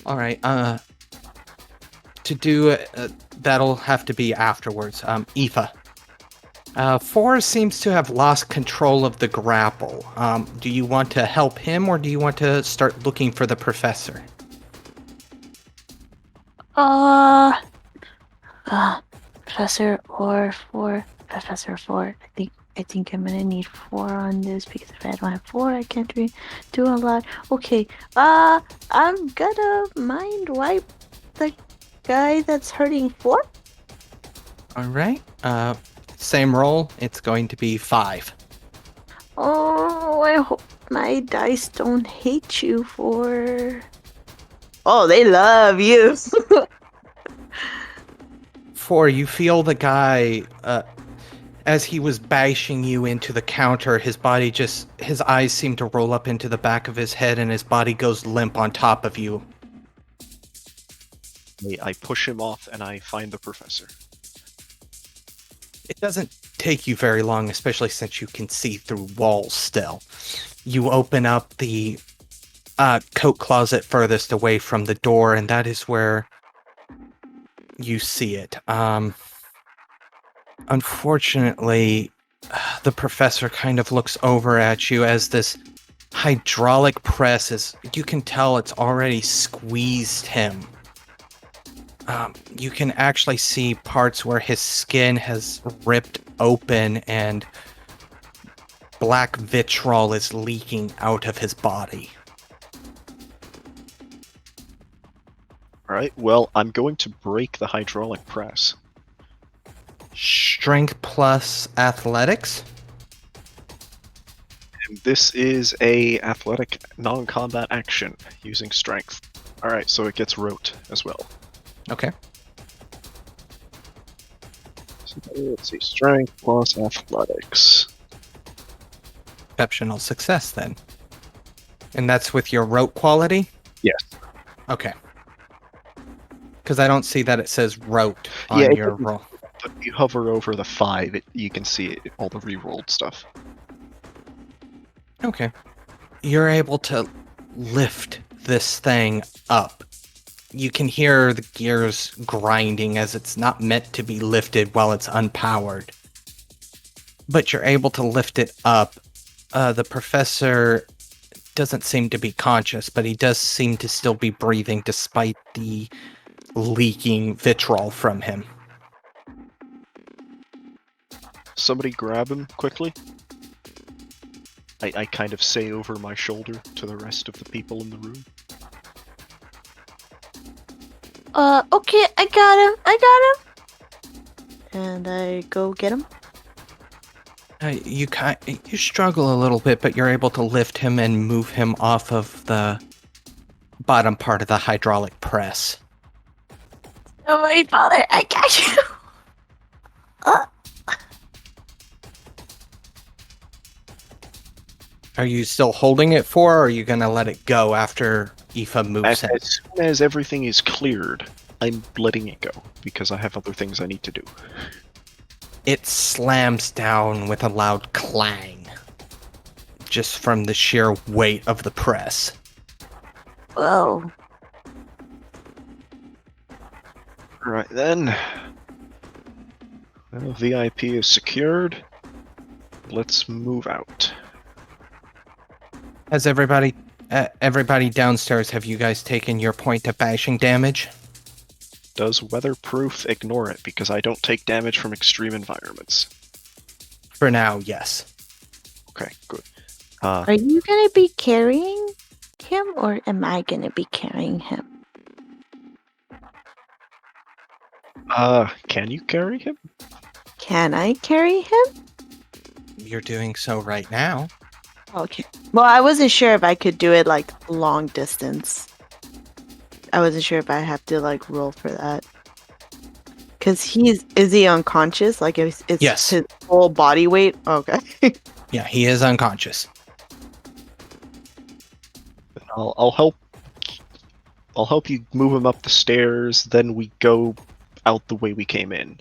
All right. to do that'll have to be afterwards. Aoife. 4 seems to have lost control of the grapple. Do you want to help him, or do you want to start looking for the professor? Professor or 4. Professor 4. I think I'm gonna need 4 on this because if I don't have 4, I can't do a lot. Okay. I'm gonna mind wipe the guy that's hurting 4. All right. Same roll. It's going to be 5. Oh, I hope my dice don't hate you 4. Oh, they love you. 4, you feel the guy, as he was bashing you into the counter, his eyes seem to roll up into the back of his head and his body goes limp on top of you. I push him off and I find the professor. It doesn't take you very long, especially since you can see through walls still. You open up the coat closet furthest away from the door, and that is where you see it. Unfortunately, the professor kind of looks over at you as this hydraulic press is, you can tell it's already squeezed him. You can actually see parts where his skin has ripped open and black vitriol is leaking out of his body. Alright, well, I'm going to break the hydraulic press. Strength plus athletics. And this is a athletic non-combat action using strength. Alright, so it gets rote as well. Okay. So let's see, strength plus athletics. Exceptional success then. And that's with your rote quality? Yes. Okay. Because I don't see that it says rote on Yeah, your roll. But if you hover over the 5, you can see all the re-rolled stuff. Okay. You're able to lift this thing up. You can hear the gears grinding as it's not meant to be lifted while it's unpowered. But you're able to lift it up. The professor doesn't seem to be conscious, but he does seem to still be breathing despite the leaking vitriol from him. Somebody grab him quickly. I kind of say over my shoulder to the rest of the people in the room. Okay, I got him. And I go get him. You struggle a little bit, but you're able to lift him and move him off of the bottom part of the hydraulic press. Don't worry, father, I got you. Are you still holding it for, or are you going to let it go after Aoife moves As in? soon as everything is cleared, I'm letting it go, because I have other things I need to do. It slams down with a loud clang, just from the sheer weight of the press. Whoa. Alright then. Well, VIP is secured. Let's move out. Has everybody downstairs, have you guys taken your point of bashing damage? Does weatherproof ignore it because I don't take damage from extreme environments? For now, yes. Okay, good. Are you gonna be carrying him, or am I gonna be carrying him? Can you carry him? Can I carry him? You're doing so right now. Okay. Well, I wasn't sure if I could do it like long distance. I wasn't sure if I have to like roll for that. Cause is he unconscious? Like it's Yes. his whole body weight? Okay. Yeah, he is unconscious. I'll help. I'll help you move him up the stairs. Then we go out the way we came in.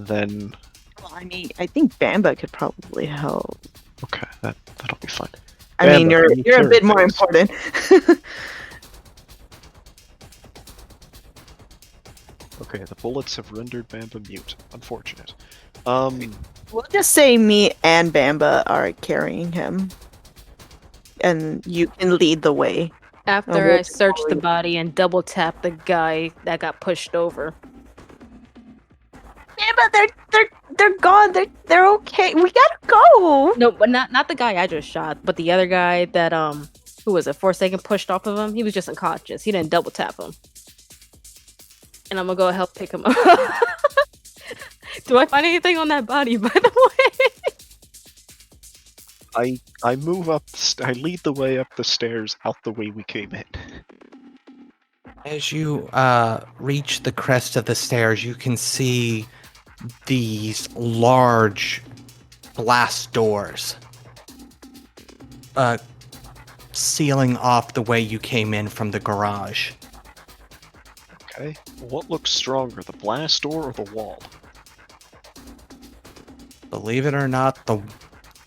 Then. Well, I mean, I think Bamba could probably help. Okay, that'll be fine. I mean, Bamba, can you you're a carry bit more things? important. Okay, the bullets have rendered Bamba mute. Unfortunate. We'll just say me and Bamba are carrying him, and you can lead the way. After we'll I search the follow you. body and double tap the guy that got pushed over. Bamba, they're gone. They're okay. We gotta go. No, but not the guy I just shot, but the other guy that who was it? Forsaken pushed off of him. He was just unconscious. He didn't double tap him. And I'm gonna go help pick him up. Do I find anything on that body, by the way? I move up. I lead the way up the stairs, out the way we came in. As you reach the crest of the stairs, you can see these large blast doors sealing off the way you came in from the garage. Okay. What looks stronger, the blast door or the wall? Believe it or not,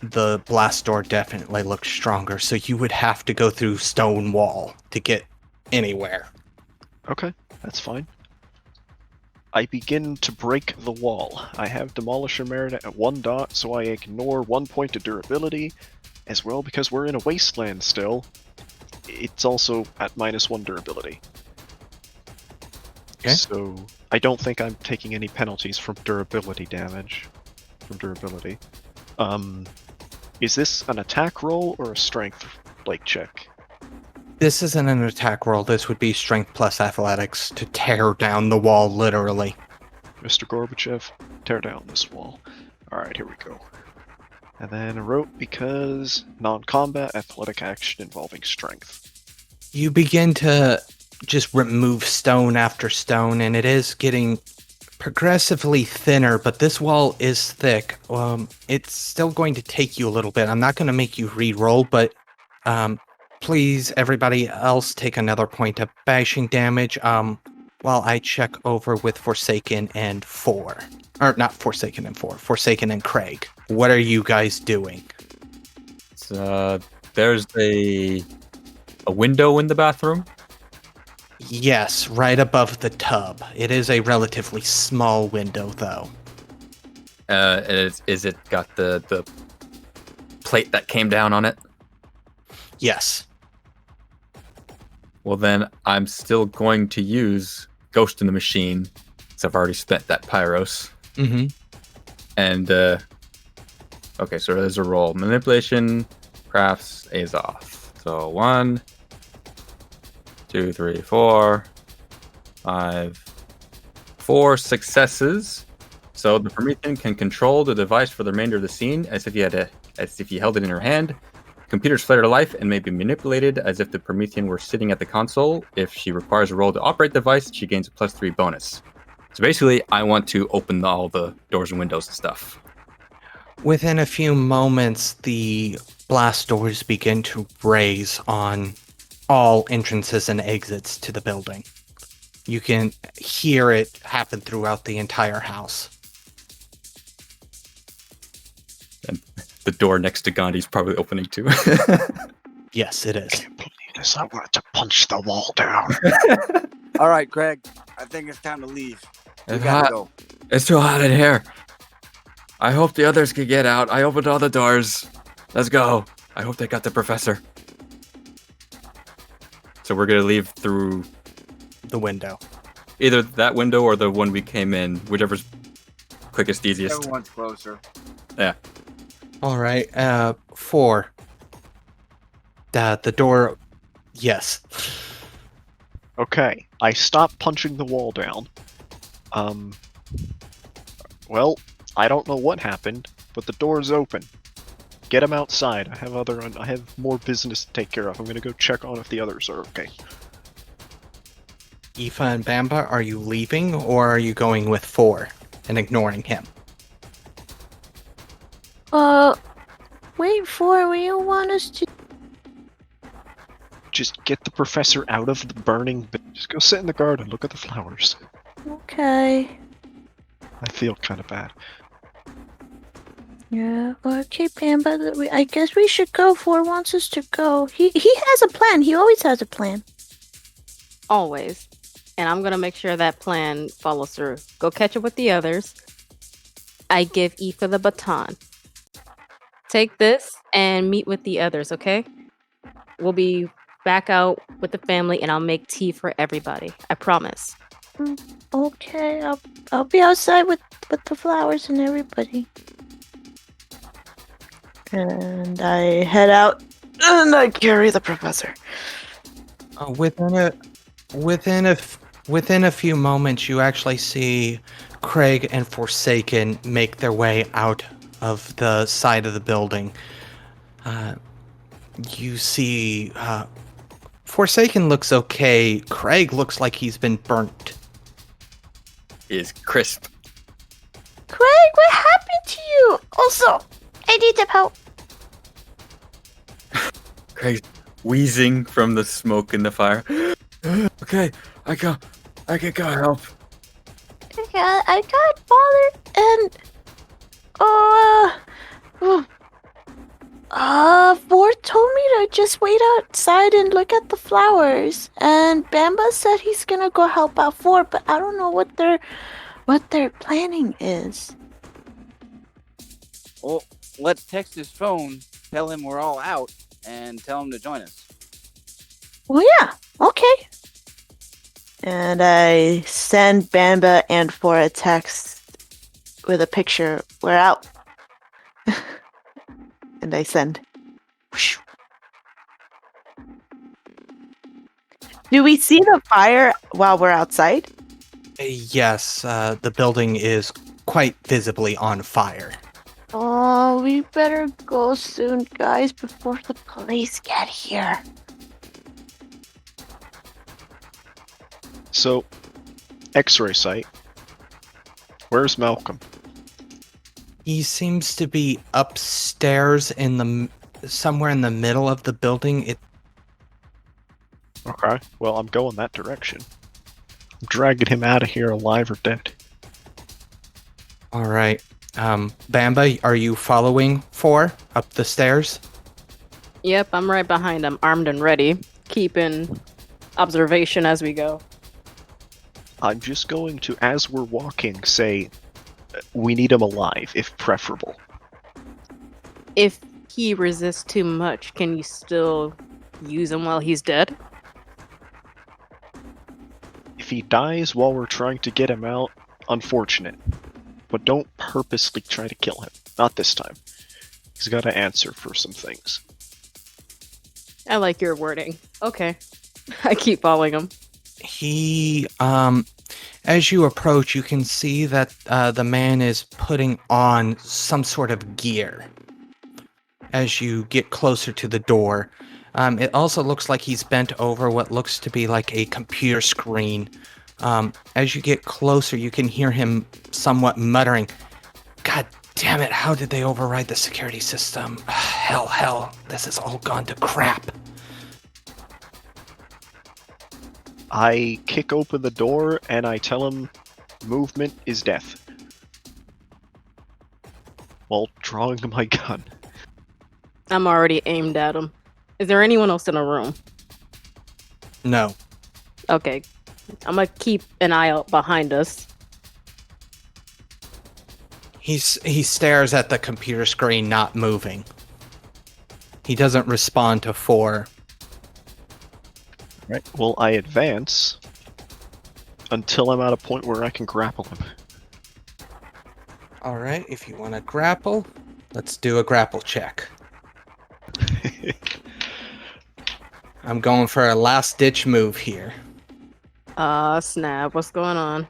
the blast door definitely looks stronger, so you would have to go through stone wall to get anywhere. Okay, that's fine. I begin to break the wall. I have Demolisher Merit at 1 dot, so I ignore 1 point of durability. As well, because we're in a wasteland still, it's also at -1 durability. Okay. So, I don't think I'm taking any penalties from durability damage. From durability. Is this an attack roll or a strength, check? This isn't an attack roll, this would be strength plus athletics to tear down the wall, literally. Mr. Gorbachev, tear down this wall. Alright, here we go. And then a rope because non-combat athletic action involving strength. You begin to just remove stone after stone, and it is getting progressively thinner, but this wall is thick. It's still going to take you a little bit. I'm not going to make you re-roll, but please, everybody else, take another point of bashing damage while I check over with Forsaken and 4. Or not Forsaken and 4, Forsaken and Craig. What are you guys doing? There's a window in the bathroom. Yes, right above the tub. It is a relatively small window, though. Is it got the plate that came down on it? Yes. Well, then I'm still going to use Ghost in the Machine, because I've already spent that Pyros. Mm-hmm. And, okay, so there's a roll. Manipulation, crafts, is off. So 1, 2, 3, 4, 5, 4 successes. So the Promethean can control the device for the remainder of the scene as if you held it in her hand. Computers flare to life and may be manipulated as if the Promethean were sitting at the console. If she requires a roll to operate the device, she gains a +3 bonus. So basically, I want to open all the doors and windows and stuff. Within a few moments, the blast doors begin to raise on all entrances and exits to the building. You can hear it happen throughout the entire house. And the door next to Gandhi's probably opening too. Yes, it is. I can't believe this. I wanted to punch the wall down. All right, Greg. I think it's time to leave. We It's gotta hot. go. It's too hot in here. I hope the others can get out. I opened all the doors. Let's go. I hope they got the professor. So we're gonna leave through The window. either that window or the one we came in, whichever's quickest, easiest. Everyone's closer. All right, 4. The door. Yes. Okay, I stopped punching the wall down. Well, I don't know what happened, but the door's open. Get him outside. I have more business to take care of. I'm gonna go check on if the others are okay. Aoife and Bamba, are you leaving or are you going with 4 and ignoring him? Wait for where you want us to. Just get the professor out of the burning. Just go sit in the garden. Look at the flowers. Okay. I feel kind of bad. Yeah. Okay, Bamba. I guess we should go. 4 wants us to go. He has a plan. He always has a plan. Always. and I'm gonna make sure that plan follows through. Go catch up with the others. I give Aoife the baton. Take this and meet with the others, okay? We'll be back out with the family, and I'll make tea for everybody. I promise. Okay, I'll be outside with the flowers and everybody. And I head out and I carry the professor. Within a few moments, you actually see Craig and Forsaken make their way out of the side of the building. You see, Forsaken looks okay. Craig looks like he's been burnt. Is crisp. Craig, what happened to you? Also, I need some help. Craig wheezing from the smoke and the fire. Okay, I got help. Yeah, I got bothered and Ford told me to just wait outside and look at the flowers. And Bamba said he's gonna go help out Ford, but I don't know what their planning is. Well, let's text his phone, tell him we're all out, and tell him to join us. Well, yeah, okay. And I send Bamba and Ford a text with a picture. We're out. And I send. Whoosh. Do we see the fire while we're outside? Yes, the building is quite visibly on fire. Oh, we better go soon, guys, before the police get here. So, X-ray site. Where's Malcolm? He seems to be upstairs somewhere in the middle of the building. Okay, well, I'm going that direction. I'm dragging him out of here alive or dead. All right. Bamba, are you following up the stairs? Yep, I'm right behind him, armed and ready, keeping observation as we go. I'm just going to, as we're walking, say, we need him alive, if preferable. If he resists too much, can you still use him while he's dead? If he dies while we're trying to get him out, unfortunate. But don't purposely try to kill him. Not this time. He's got to answer for some things. I like your wording. Okay. I keep following him. He, as you approach, you can see that the man is putting on some sort of gear. As you get closer to the door, it also looks like he's bent over what looks to be like a computer screen. As you get closer, you can hear him somewhat muttering, "God damn it, how did they override the security system? Hell, this has all gone to crap." I kick open the door and I tell him movement is death. While drawing my gun. I'm already aimed at him. Is there anyone else in the room? No. Okay. I'm gonna keep an eye out behind us. He stares at the computer screen, not moving. He doesn't respond to 4. Right. Well, I advance until I'm at a point where I can grapple him. All right, if you want to grapple, let's do a grapple check. I'm going for a last-ditch move here. Snap. What's going on?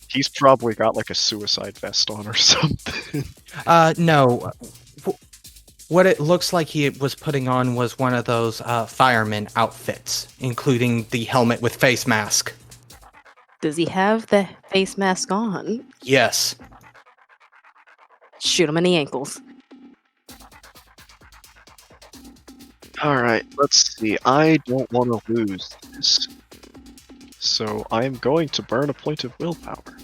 He's probably got like a suicide vest on or something. No. What it looks like he was putting on was one of those fireman outfits, including the helmet with face mask. Does he have the face mask on? Yes. Shoot him in the ankles. Alright, let's see. I don't want to lose this. So I am going to burn a point of willpower.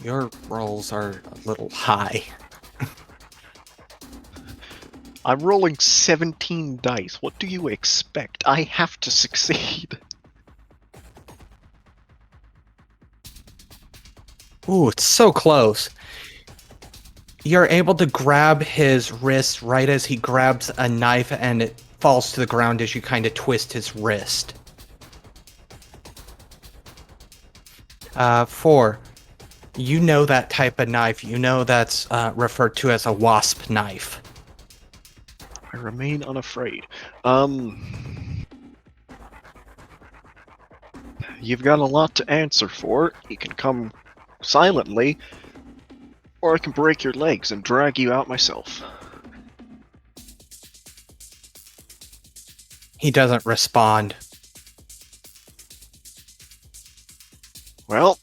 Your rolls are a little high. I'm rolling 17 dice. What do you expect? I have to succeed. Ooh, it's so close. You're able to grab his wrist right as he grabs a knife, and it falls to the ground as you kind of twist his wrist. 4. You know that type of knife. You know that's referred to as a wasp knife. I remain unafraid. You've got a lot to answer for. You can come silently, or I can break your legs and drag you out myself. He doesn't respond. Well,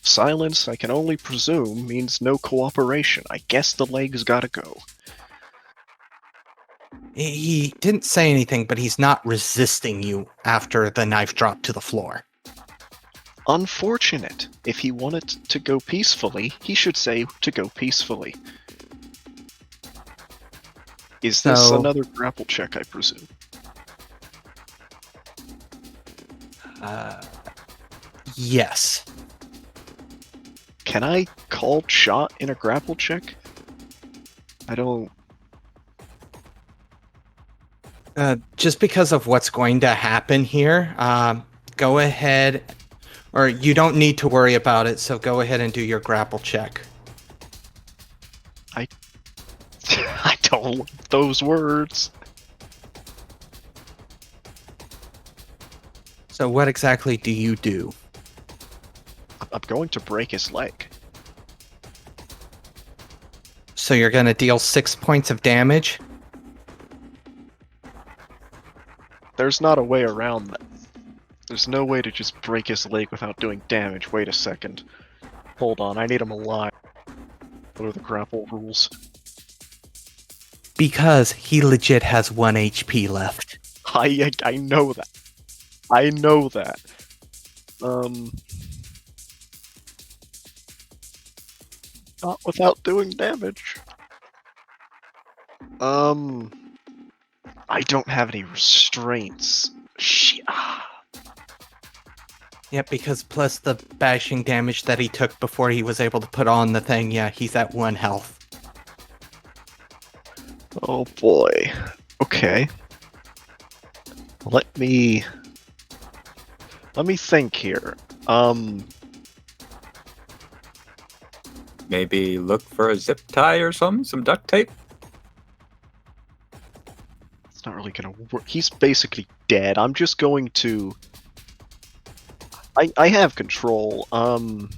silence, I can only presume, means no cooperation. I guess the legs gotta go. He didn't say anything, but he's not resisting you after the knife dropped to the floor. Unfortunate. If he wanted to go peacefully, he should say to go peacefully. Is this So- another grapple check, I presume? Yes. Can I call shot in a grapple check? I don't... Just because of what's going to happen here, go ahead, or you don't need to worry about it, so go ahead and do your grapple check. I don't like those words. So what exactly do you do? I'm going to break his leg. So you're going to deal 6 points of damage? There's not a way around that. There's no way to just break his leg without doing damage. Wait a second. Hold on, I need him alive. What are the grapple rules? Because he legit has 1 HP left. I know that. I know that. Not without doing damage. I don't have any restraints. Shit. Yeah, because plus the bashing damage that he took before he was able to put on the thing, yeah, he's at 1 health. Oh boy. Okay. Let me think here. Maybe look for a zip tie or some duct tape. It's not really gonna work. He's basically dead. I'm just going to. I have control. I'm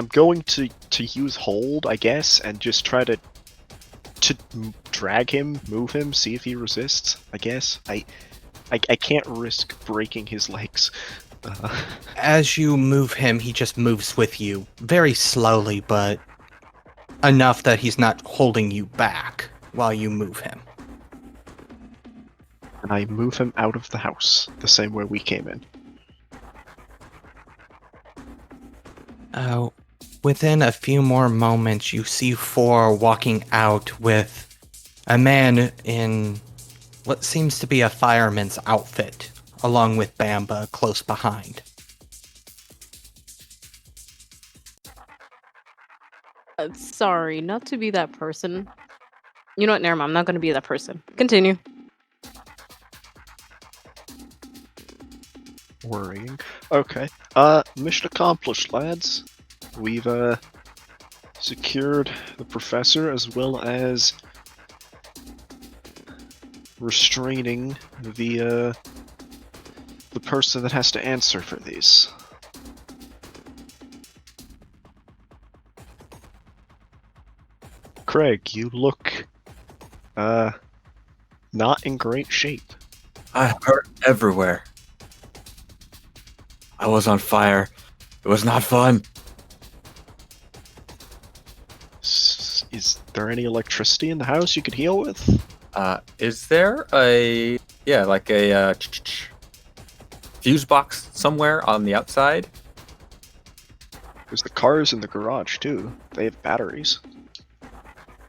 going to use hold, I guess, and just try to drag him, move him, see if he resists. I guess I can't risk breaking his legs. As you move him, he just moves with you. Very slowly, but enough that he's not holding you back while you move him. And I move him out of the house, the same way we came in. Within a few more moments, you see 4 walking out with a man in what seems to be a fireman's outfit, along with Bamba close behind. Sorry, not to be that person. You know what, never mind, I'm not gonna be that person. Continue. Worrying. Okay. Mission accomplished, lads. We've secured the professor as well as restraining the person that has to answer for these. Craig, you look not in great shape. I hurt everywhere. I was on fire. It was not fun. Is there any electricity in the house you could heal with? Is there a fuse box somewhere on the outside? There's the cars in the garage too. They have batteries.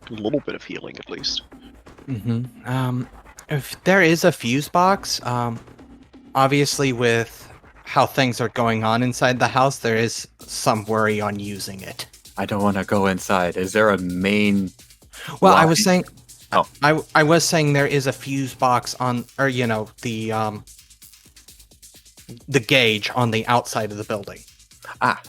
a little bit of healing at least. If there is a fuse box, obviously with how things are going on inside the house, there is some worry on using it. I don't want to go inside. Is there a main? Well, I line? was saying, Oh. I was saying there is a fuse box on, or the gauge on the outside of the building. Ah.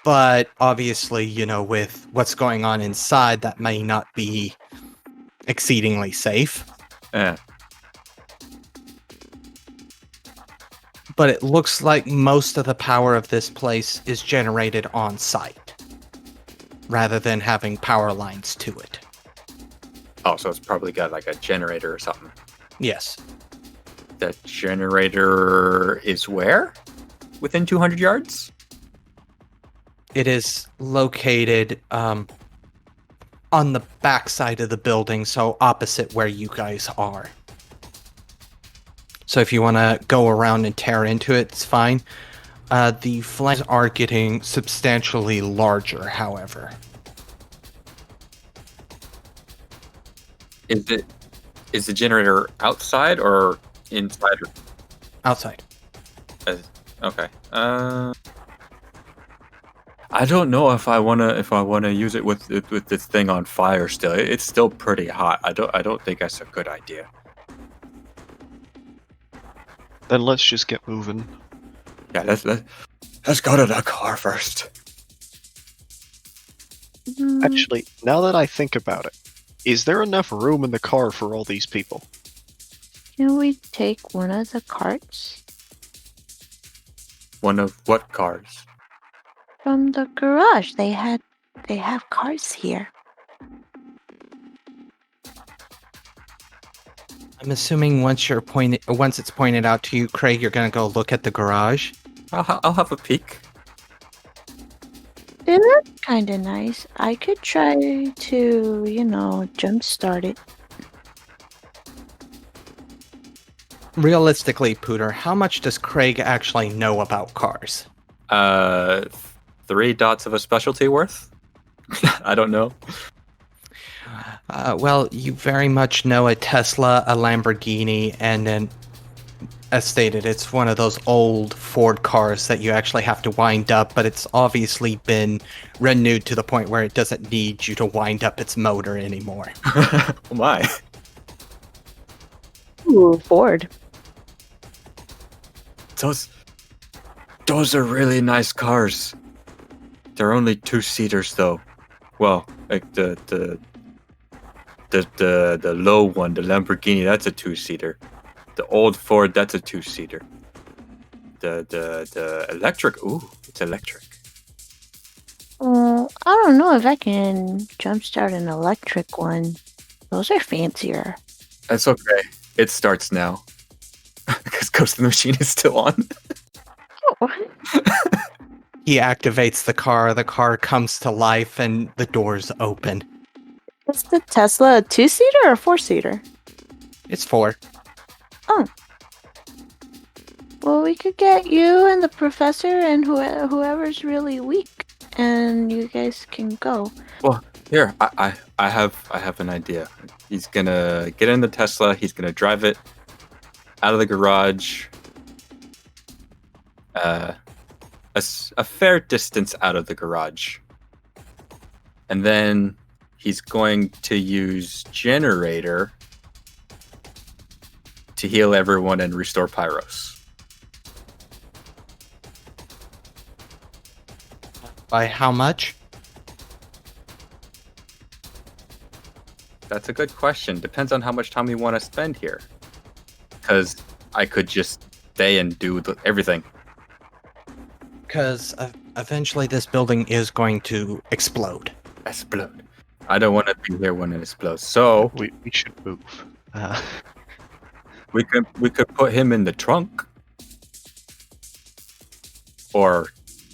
But obviously, with what's going on inside, that may not be exceedingly safe. Yeah. But it looks like most of the power of this place is generated on site, rather than having power lines to it. Oh, so it's probably got like a generator or something. Yes. The generator is where? Within 200 yards? It is located on the back side of the building, so opposite where you guys are. So if you want to go around and tear into it, it's fine. The flames are getting substantially larger, however. Is the generator outside or inside? Outside. Okay. I don't know if I wanna use it with this thing on fire still. It's still pretty hot. I don't think that's a good idea. Then let's just get moving. Yeah, let's go to the car first. Actually, now that I think about it, is there enough room in the car for all these people? Can we take one of the carts One of what cars? from the garage? They have cars here. I'm assuming once it's pointed out to you, Craig, you're gonna go look at the garage. I'll have a peek. They look kind of nice. I could try to, jumpstart it. Realistically, Pooter, how much does Craig actually know about cars? 3 dots of a specialty worth? I don't know. Well, you very much know a Tesla, a Lamborghini, and then, as stated, it's one of those old Ford cars that you actually have to wind up, but it's obviously been renewed to the point where it doesn't need you to wind up its motor anymore. Oh my. Ooh, Ford. Those are really nice cars. They're only 2-seaters though. Well, like the low one, the Lamborghini, that's a 2-seater. The old Ford, that's a 2-seater. The electric, ooh, it's electric. Well, I don't know if I can jumpstart an electric one. Those are fancier. That's okay. It starts now. Because Ghost in the Machine is still on. Oh. He activates the car comes to life, and the doors open. Is the Tesla a 2-seater or a 4-seater? It's 4. Well, we could get you and the professor and whoever's really weak, and you guys can go. Well, here, I have an idea. He's gonna get in the Tesla, he's gonna drive it out of the garage. A fair distance out of the garage. And then he's going to use generator to heal everyone and restore Pyros. By how much? That's a good question. Depends on how much time we want to spend here. Because I could just stay and do everything. Because eventually this building is going to explode. Explode. I don't want to be here when it explodes. So We should move. we could put him in the trunk. Or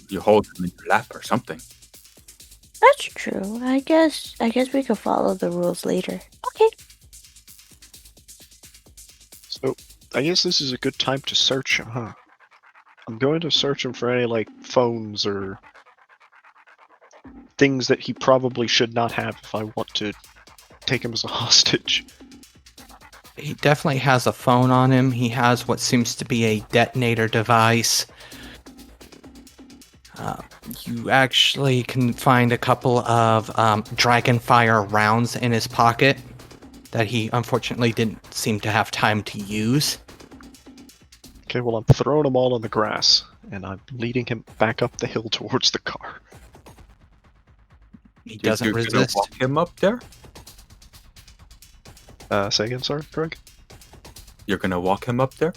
you hold him in your lap or something. That's true. I guess we could follow the rules later. Okay. So, I guess this is a good time to search him, huh? I'm going to search him for any, phones or things that he probably should not have if I want to take him as a hostage? He definitely has a phone on him. He has what seems to be a detonator device. You actually can find a couple of Dragonfire rounds in his pocket that he unfortunately didn't seem to have time to use. Okay, well, I'm throwing them all on the grass, and I'm leading him back up the hill towards the car. He doesn't You're gonna resist. walk him up there? Say again, sorry, Craig? You're gonna walk him up there?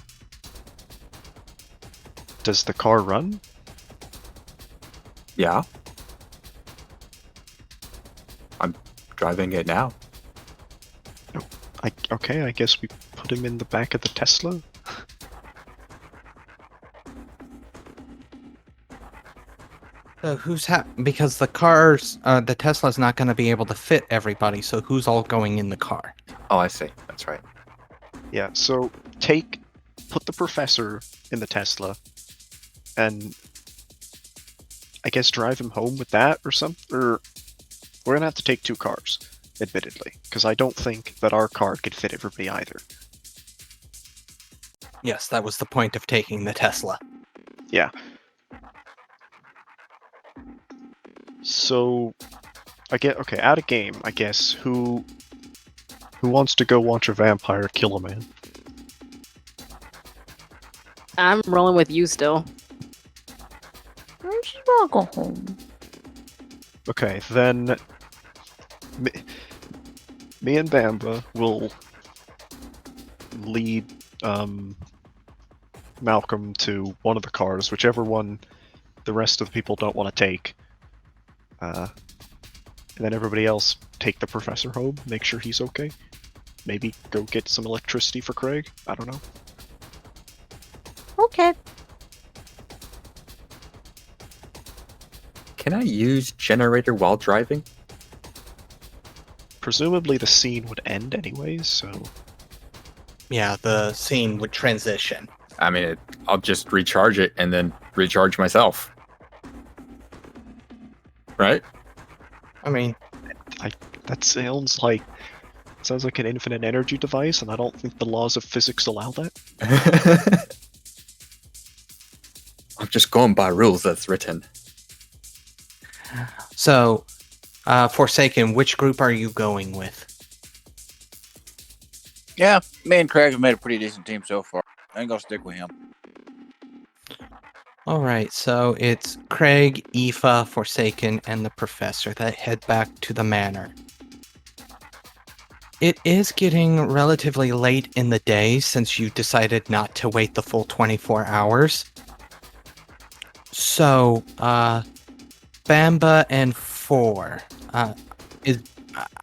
Does the car run? Yeah. I'm driving it now. Okay, I guess we put him in the back of the Tesla? So because the Tesla's not going to be able to fit everybody, so who's all going in the car? Oh, I see. That's right. Yeah, so put the professor in the Tesla, and I guess drive him home with that or something. Or we're gonna have to take 2 cars, admittedly, because I don't think that our car could fit everybody either. Yes, that was the point of taking the Tesla. Yeah. So, out of game, I guess. Who wants to go watch a vampire kill a man? I'm rolling with you still. I just wanna go home. Okay, then me and Bamba will lead Malcolm to one of the cars, whichever one the rest of the people don't want to take. And then everybody else take the professor home, make sure he's okay. Maybe go get some electricity for Craig. I don't know. Okay. Can I use generator while driving? Presumably the scene would end anyways, so... Yeah, the scene would transition. I mean, I'll just recharge it and then recharge myself. Right? I mean, That sounds like an infinite energy device, and I don't think the laws of physics allow that. I'm just going by rules that's written. so, Forsaken, which group are you going with? Yeah, me and Craig have made a pretty decent team so far. I think I'll stick with him. Alright, so it's Craig, Aoife, Forsaken, and the Professor that head back to the manor. It is getting relatively late in the day since you decided not to wait the full 24 hours. So, Bamba and 4.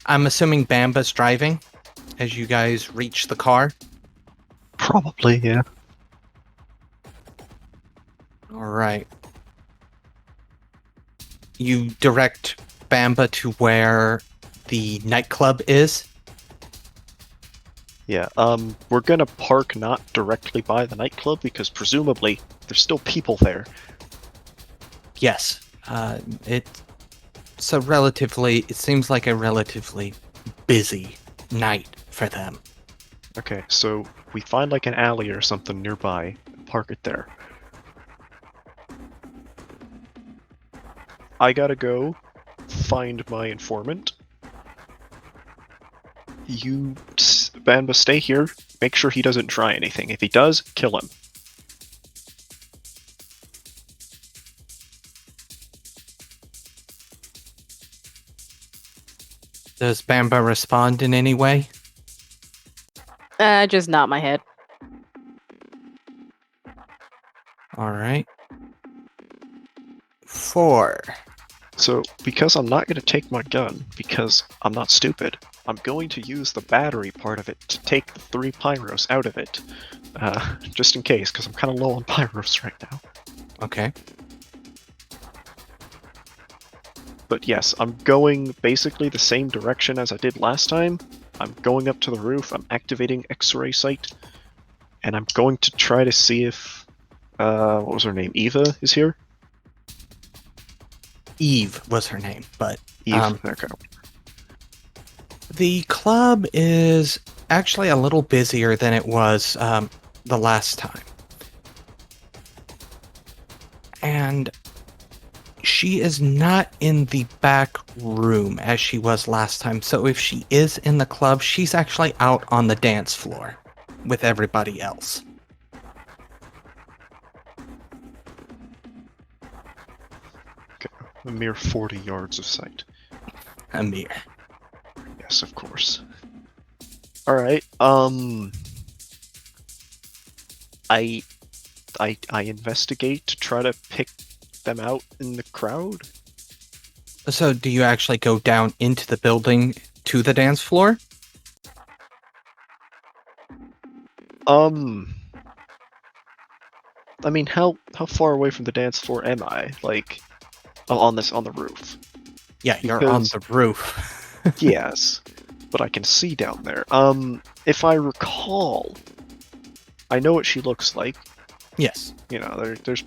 I'm assuming Bamba's driving as you guys reach the car. Probably, yeah. Alright. You direct Bamba to where the nightclub is. Yeah, we're gonna park not directly by the nightclub because presumably there's still people there. Yes. It seems like a relatively busy night for them. Okay, so we find like an alley or something nearby, and park it there. I gotta go find my informant. You, Bamba, stay here. Make sure he doesn't try anything. If he does, kill him. Does Bamba respond in any way? Just nod my head. Alright. 4. So, because I'm not going to take my gun, because I'm not stupid, I'm going to use the battery part of it to take the 3 pyros out of it. Just in case, because I'm kind of low on pyros right now. Okay. But yes, I'm going basically the same direction as I did last time. I'm going up to the roof, I'm activating X-ray sight, and I'm going to try to see if, what was her name, Eva is here? Eve was her name, but Eve, okay. The club is actually a little busier than it was the last time. And she is not in the back room as she was last time. So if she is in the club, she's actually out on the dance floor with everybody else. A mere 40 yards of sight. Amir. Yes, of course. Alright, I investigate to try to pick them out in the crowd. So do you actually go down into the building to the dance floor? I mean, how far away from the dance floor am I? Like, on the roof. Yeah, you're on Because- the roof. Yes, but I can see down there. If I recall, I know what she looks like. Yes. You know, there's.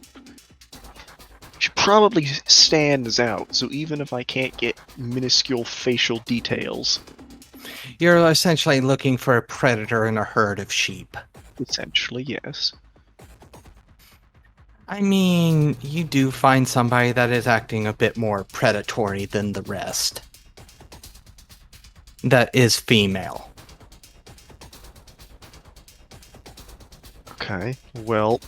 She probably stands out, so even if I can't get minuscule facial details, You're essentially looking for a predator in a herd of sheep. essentially, yes. I mean, you do find somebody that is acting a bit more predatory than the rest. That is female. Okay, well.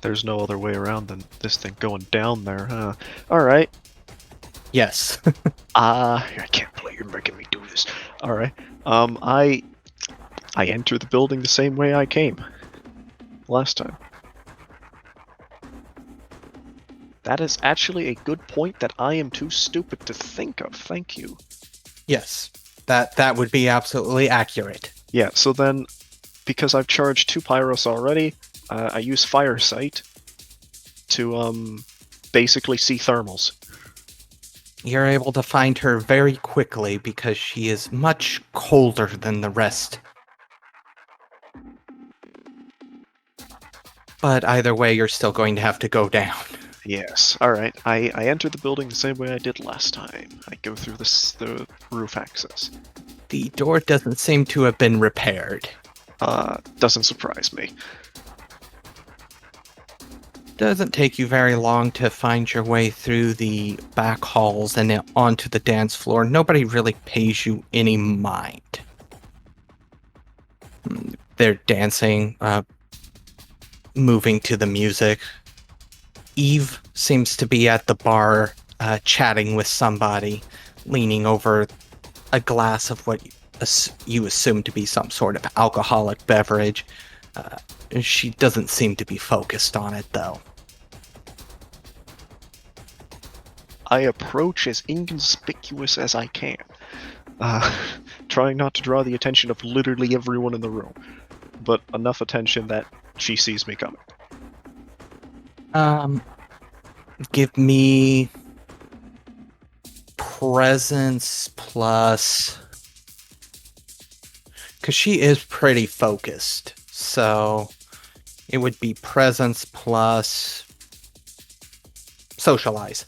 There's no other way around than this thing going down there, huh? Alright. Yes. I can't believe you're making me do this. Alright. I enter the building the same way I came. Last time. That is actually a good point that I am too stupid to think of. Thank you. Yes. That would be absolutely accurate. Yeah, so then, because I've charged 2 Pyros already, I use Fire Sight to, basically see thermals. You're able to find her very quickly because she is much colder than the rest. But either way, you're still going to have to go down. Yes, alright. I enter the building the same way I did last time. I go through the roof access. The door doesn't seem to have been repaired. Doesn't surprise me. Doesn't take you very long to find your way through the back halls and onto the dance floor. Nobody really pays you any mind. They're dancing, moving to the music. Eve seems to be at the bar, chatting with somebody, leaning over a glass of what you assume to be some sort of alcoholic beverage. She doesn't seem to be focused on it, though. I approach as inconspicuous as I can, trying not to draw the attention of literally everyone in the room, but enough attention that she sees me coming. Give me presence plus, because she is pretty focused, so it would be presence plus socialize.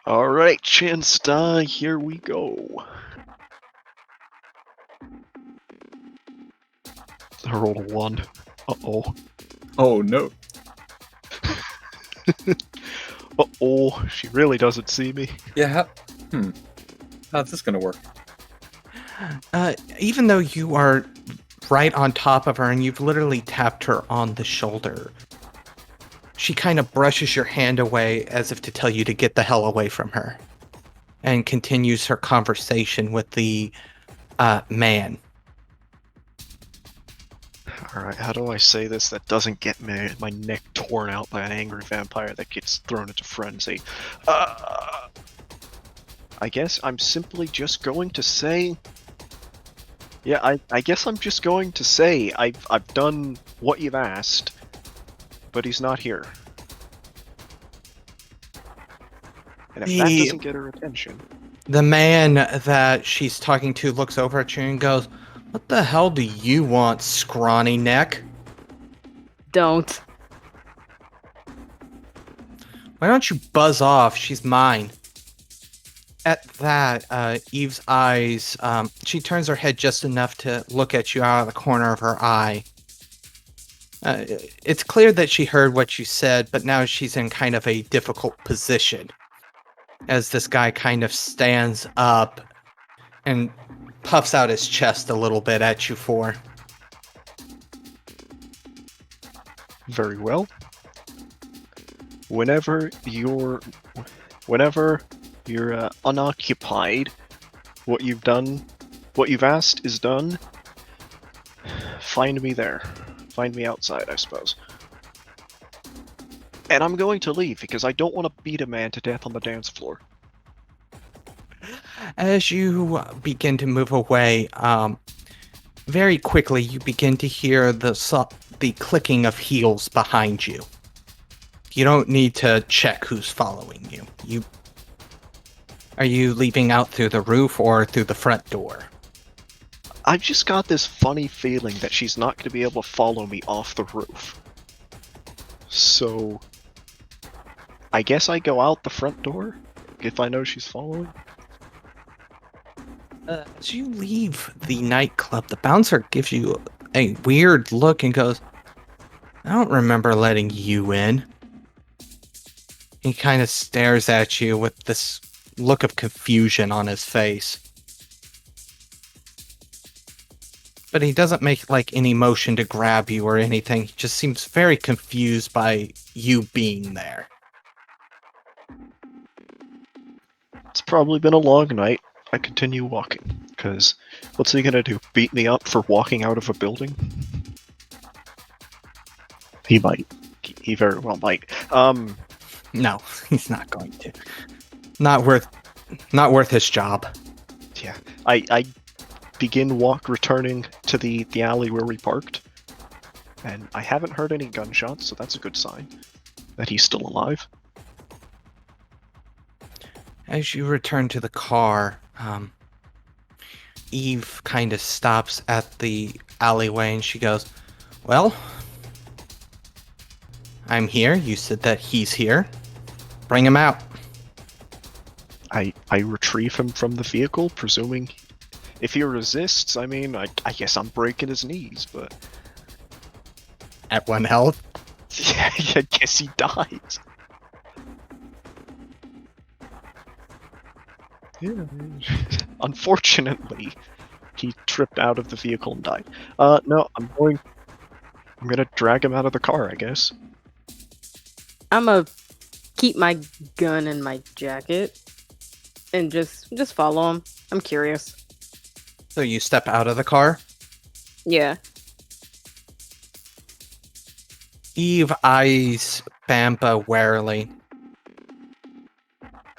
Alright, chance die, here we go. I rolled a 1. Uh-oh. Oh no. Uh-oh, she really doesn't see me. Yeah. How's this gonna work? Even though you are right on top of her and you've literally tapped her on the shoulder, she kind of brushes your hand away as if to tell you to get the hell away from her and continues her conversation with the man. Alright, how do I say this that doesn't get my neck torn out by an angry vampire that gets thrown into frenzy? I guess I'm simply just going to say... Yeah, I guess I'm just going to say I've done what you've asked, but he's not here. And if that doesn't get her attention... The man that she's talking to looks over at you and goes, "What the hell do you want, scrawny neck? Don't. Why don't you buzz off? She's mine." At that, Eve's eyes, she turns her head just enough to look at you out of the corner of her eye. It's clear that she heard what you said, but now she's in kind of a difficult position. As this guy kind of stands up and puffs out his chest a little bit at you four. Very well. Whenever you're unoccupied, what you've asked is done. Find me there. Find me outside, I suppose. And I'm going to leave because I don't want to beat a man to death on the dance floor. As you begin to move away, very quickly you begin to hear the clicking of heels behind you. You don't need to check who's following you. Are you leaving out through the roof or through the front door? I've just got this funny feeling that she's not going to be able to follow me off the roof. So, I guess I go out the front door if I know she's following. As you leave the nightclub, the bouncer gives you a weird look and goes, I don't remember letting you in. He kind of stares at you with this look of confusion on his face. But he doesn't make like any motion to grab you or anything. He just seems very confused by you being there. It's probably been a long night. I continue walking, because what's he gonna do? Beat me up for walking out of a building? He might. He very well might. No, he's not going to. Not worth his job. Yeah. I begin returning to the alley where we parked, and I haven't heard any gunshots, so that's a good sign that he's still alive. As you return to the car, Eve kind of stops at the alleyway and she goes, well, I'm here. You said that he's here. Bring him out. I retrieve him from the vehicle, presuming if he resists, I mean, I guess I'm breaking his knees, but... At 1 health? Yeah, I guess he dies. Yeah. Unfortunately, he tripped out of the vehicle and died. No, I'm gonna drag him out of the car, I guess. I'm gonna keep my gun in my jacket and just follow him. I'm curious. So you step out of the car? Yeah. Eve eyes Bamba warily.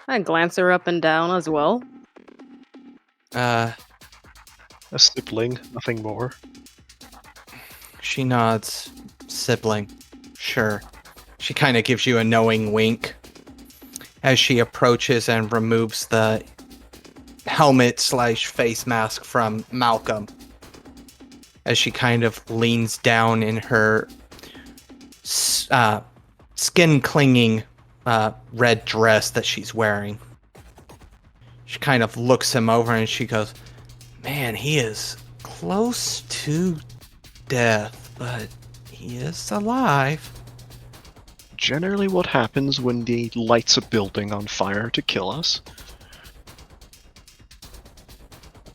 I glance her up and down as well. A sibling, nothing more. She nods. Sibling. Sure. She kind of gives you a knowing wink as she approaches and removes the helmet/face mask from Malcolm. As she kind of leans down in her skin-clinging red dress that she's wearing. She kind of looks him over and she goes, man, he is close to death, but he is alive. Generally what happens when he lights a building on fire to kill us.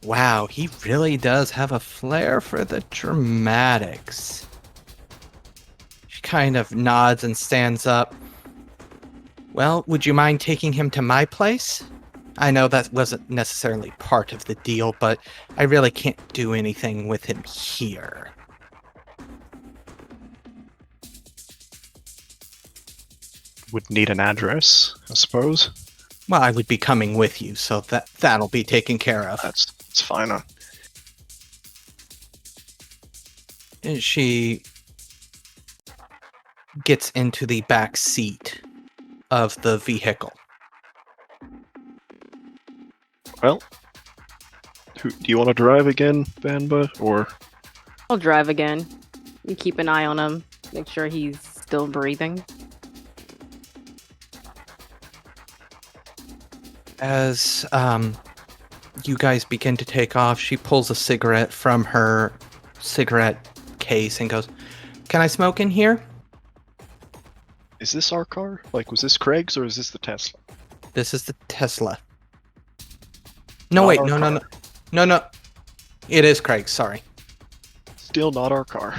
Wow, he really does have a flair for the dramatics. She kind of nods and stands up. Well, would you mind taking him to my place? I know that wasn't necessarily part of the deal, but I really can't do anything with him here. Would need an address, I suppose. Well, I would be coming with you, so that'll be taken care of. That's fine. She gets into the back seat of the vehicle. Well, do you want to drive again, Banba, or? I'll drive again. You keep an eye on him. Make sure he's still breathing. As you guys begin to take off, she pulls a cigarette from her cigarette case and goes, "Can I smoke in here?" Is this our car? Like, was this Craig's or is this the Tesla? This is the Tesla. No, Not wait, our no, no, car. no, no, no. It is Craig. Sorry. Still not our car.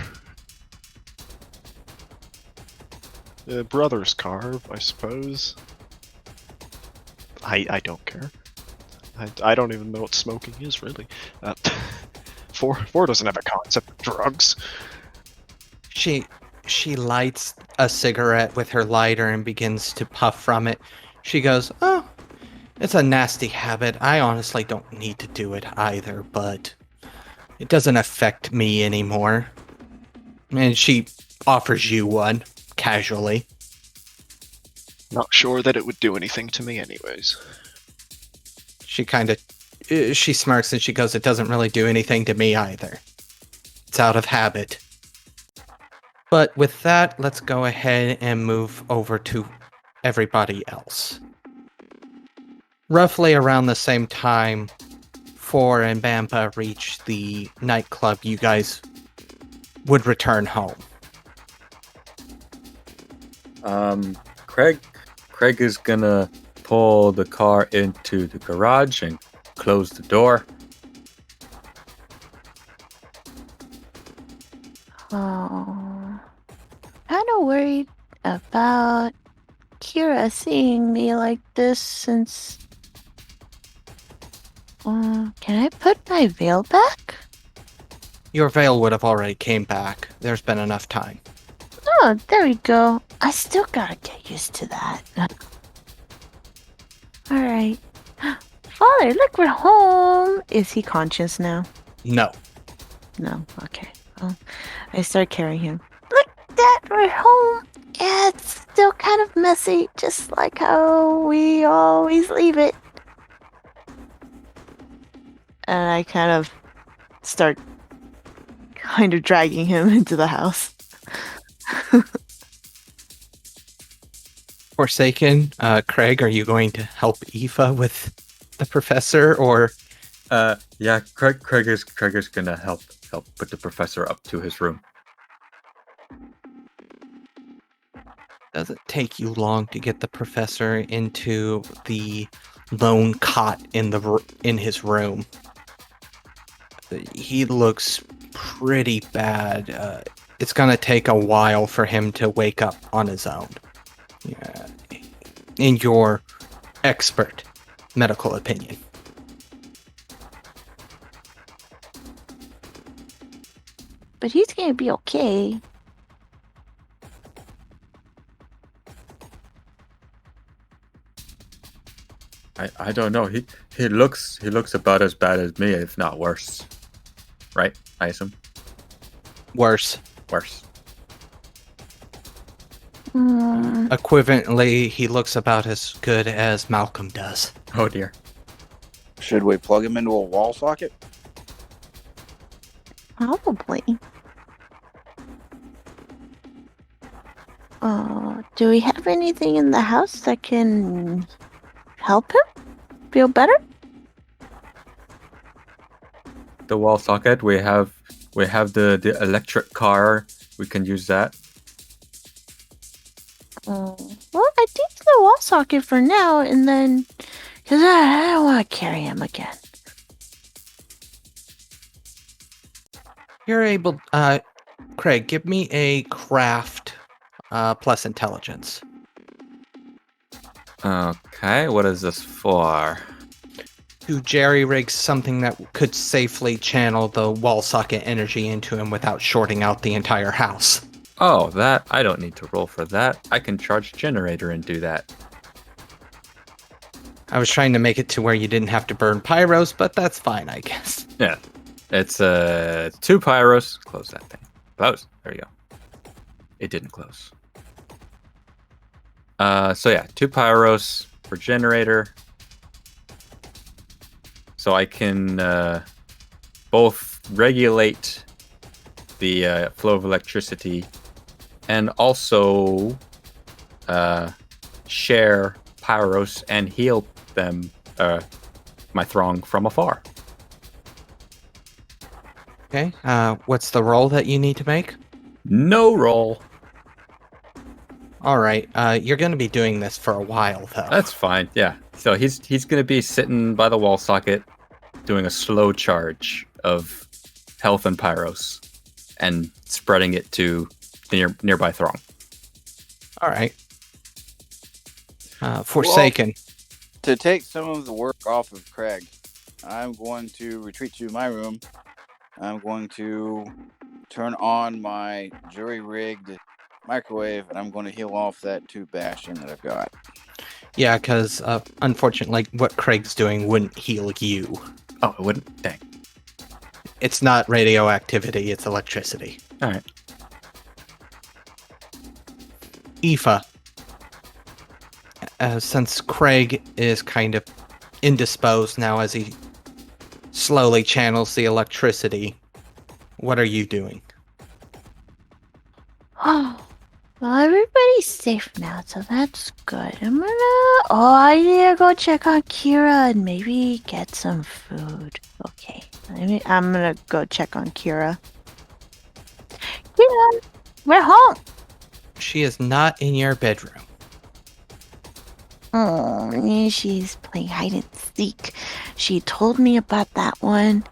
Brother's car, I suppose. I don't care. I don't even know what smoking is, really. Four doesn't have a concept of drugs. She lights a cigarette with her lighter and begins to puff from it. She goes, "Oh, it's a nasty habit. I honestly don't need to do it either, but it doesn't affect me anymore." And she offers you one casually. Not sure that it would do anything to me anyways. She kind of she smirks and she goes, "It doesn't really do anything to me either. It's out of habit." But with that, let's go ahead and move over to everybody else. Roughly around the same time, Four and Bampa reach the nightclub, you guys would return home. Craig is gonna pull the car into the garage and close the door. Oh, kind of worried about Kira seeing me like this since. Can I put my veil back? Your veil would have already came back. There's been enough time. Oh, there we go. I still gotta get used to that. Alright. Father, look, we're home. Is he conscious now? No. No. Okay. Well, I start carrying him. Look, Dad, we're home. Yeah, it's still kind of messy, just like how we always leave it. And I kind of start kind of dragging him into the house. Forsaken, Craig, are you going to help Aoife with the professor, or? Yeah, Craig is gonna help put the professor up to his room. Does it take you long to get the professor into the lone cot in his room? He looks pretty bad. It's gonna take a while for him to wake up on his own. Yeah. In your expert medical opinion. But he's gonna be okay. I don't know. He looks about as bad as me, if not worse. Right? I assume Worse. worse. Equivalently, he looks about as good as Malcolm does. Oh dear. Should we plug him into a wall socket? Probably. Do we have anything in the house that can help him feel better? The wall socket. We have the electric car. We can use that. Well, I think the wall socket for now, and then, because I don't want to carry him again. You're able, Craig, give me a craft plus intelligence. Okay, what is this for? To jerry-rig something that could safely channel the wall socket energy into him without shorting out the entire house. Oh, that I don't need to roll for that. I can charge generator and do that. I was trying to make it to where you didn't have to burn pyros, but that's fine, I guess. Yeah, it's 2 pyros. Close that thing. Close. There you go. It didn't close. So yeah, 2 pyros for generator. So I can both regulate the flow of electricity and also share pyros and heal them my throng from afar. Okay. What's the roll that you need to make? No roll. All right. You're going to be doing this for a while, though. That's fine. Yeah. So he's going to be sitting by the wall socket, doing a slow charge of health and pyros, and spreading it to the nearby throng. All right. Forsaken. To take some of the work off of Craig, I'm going to retreat to my room. I'm going to turn on my jury-rigged microwave, and I'm going to heal off that tube bastion that I've got. Yeah, because unfortunately, what Craig's doing wouldn't heal you. Oh, it wouldn't? Dang. It's not radioactivity, it's electricity. All right. Aoife. Since Craig is kind of indisposed now as he slowly channels the electricity, what are you doing? Oh, well, everybody's safe now, so that's good. I need to go check on Kira and maybe get some food. Okay, I'm gonna go check on Kira. Kira, we're home. She is not in your bedroom. Oh, she's playing hide and seek. She told me about that one.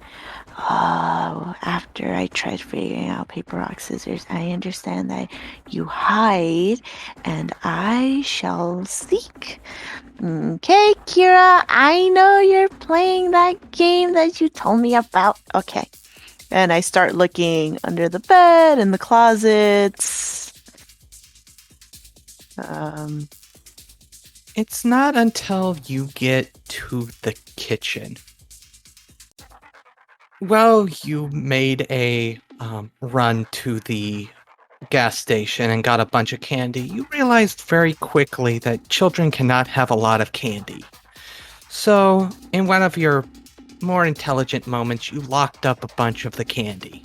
After I tried figuring out paper, rock, scissors, I understand that you hide and I shall seek. Okay, Kira, I know you're playing that game that you told me about. Okay. And I start looking under the bed, in the closets. It's not until you get to the kitchen. Well, you made a run to the gas station and got a bunch of candy. You realized very quickly that children cannot have a lot of candy. So, in one of your more intelligent moments, you locked up a bunch of the candy.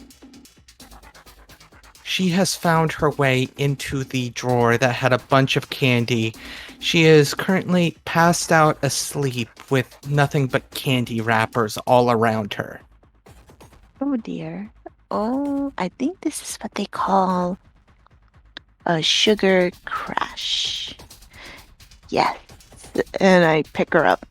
She has found her way into the drawer that had a bunch of candy. She is currently passed out asleep with nothing but candy wrappers all around her. Oh dear. Oh, I think this is what they call a sugar crash. Yes. And I pick her up.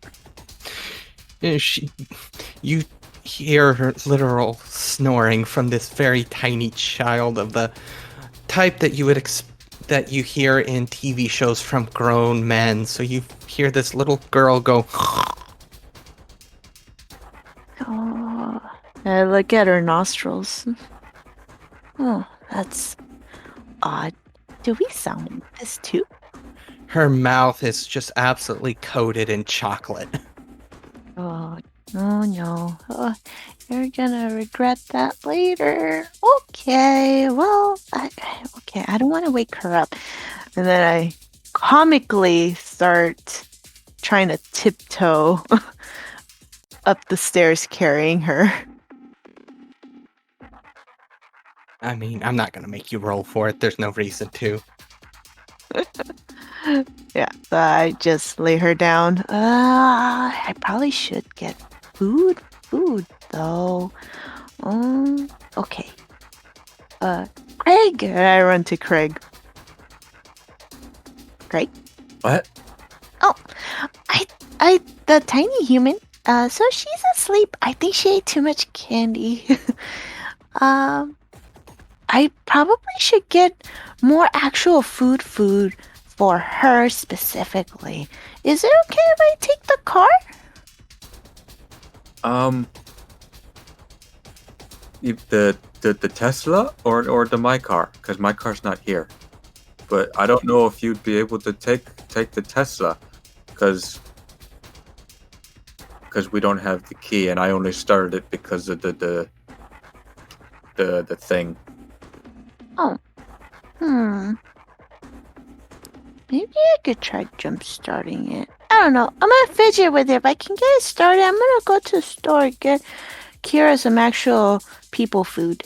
You hear her literal snoring from this very tiny child of the type that you would that you hear in TV shows from grown men. So you hear this little girl go. Oh, I look at her nostrils. Oh, that's odd. Do we sound this too? Her mouth is just absolutely coated in chocolate. Oh, no. Oh, you're gonna regret that later. Okay, well, I don't want to wake her up. And then I comically start trying to tiptoe up the stairs carrying her. I mean, I'm not going to make you roll for it. There's no reason to. Yeah, so I just lay her down. I probably should get food though. Okay. Craig! And I run to Craig. Craig? What? Oh, the tiny human. So she's asleep. I think she ate too much candy. I probably should get more actual food for her specifically. Is it okay if I take the car? The Tesla or the my car? Because my car's not here. But I don't know if you'd be able to take the Tesla, because we don't have the key, and I only started it because of the thing. Oh. Maybe I could try jump starting it. I don't know. I'm gonna fidget with it. If I can get it started, I'm gonna go to the store and get Kira some actual people food.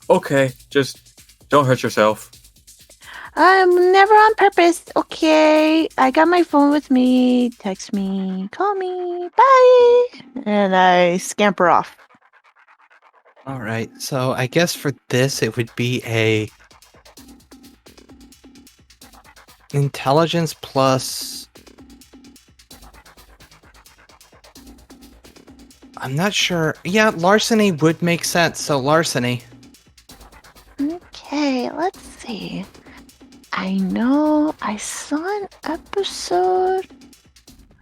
Okay, just don't hurt yourself. Never on purpose. Okay, I got my phone with me. Text me, call me, bye. And I scamper off. All right. So I guess for this, it would be a intelligence plus. I'm not sure. Yeah, larceny would make sense. So larceny. Okay, let's see. I know I saw an episode.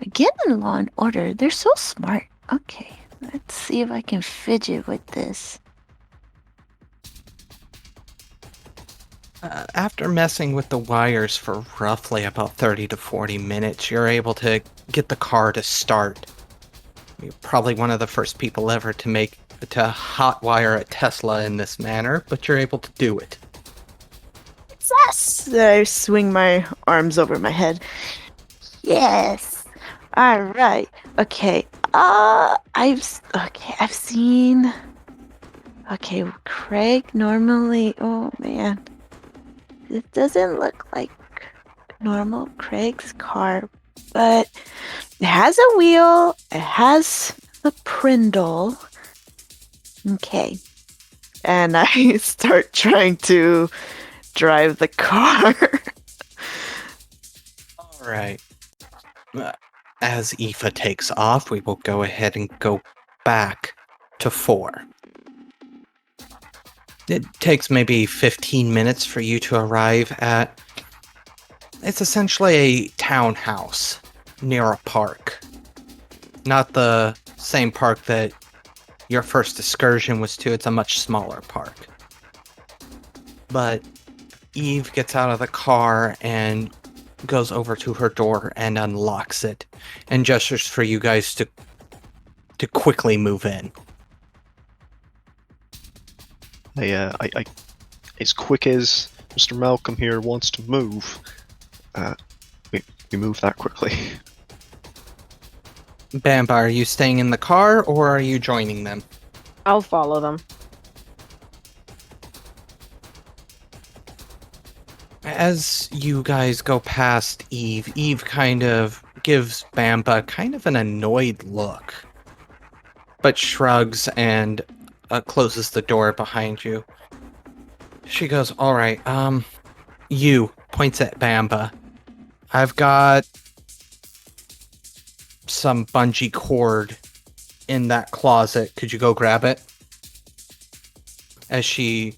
Again in Law and Order. They're so smart. Okay, let's see if I can fidget with this. After messing with the wires for roughly about 30 to 40 minutes, you're able to get the car to start. You're probably one of the first people ever to hotwire a Tesla in this manner, but you're able to do it. Yes! I swing my arms over my head. Yes. All right. Okay. I've seen. Okay, Craig normally. Oh man, this doesn't look like normal Craig's car, but it has a wheel. It has the Prindle. Okay, and I start trying to drive the car. All right. As Aoife takes off, we will go ahead and go back to 4. It takes maybe 15 minutes for you to arrive at. It's essentially a townhouse near a park. Not the same park that your first excursion was to, it's a much smaller park. But Eve gets out of the car and goes over to her door and unlocks it and gestures for you guys to quickly move in. I as quick as Mr. Malcolm here wants to move, we move that quickly. Bamba, are you staying in the car or are you joining them? I'll follow them. As you guys go past Eve kind of gives Bamba kind of an annoyed look, but shrugs and closes the door behind you. She goes, all right, you, points at Bamba. I've got some bungee cord in that closet. Could you go grab it? As she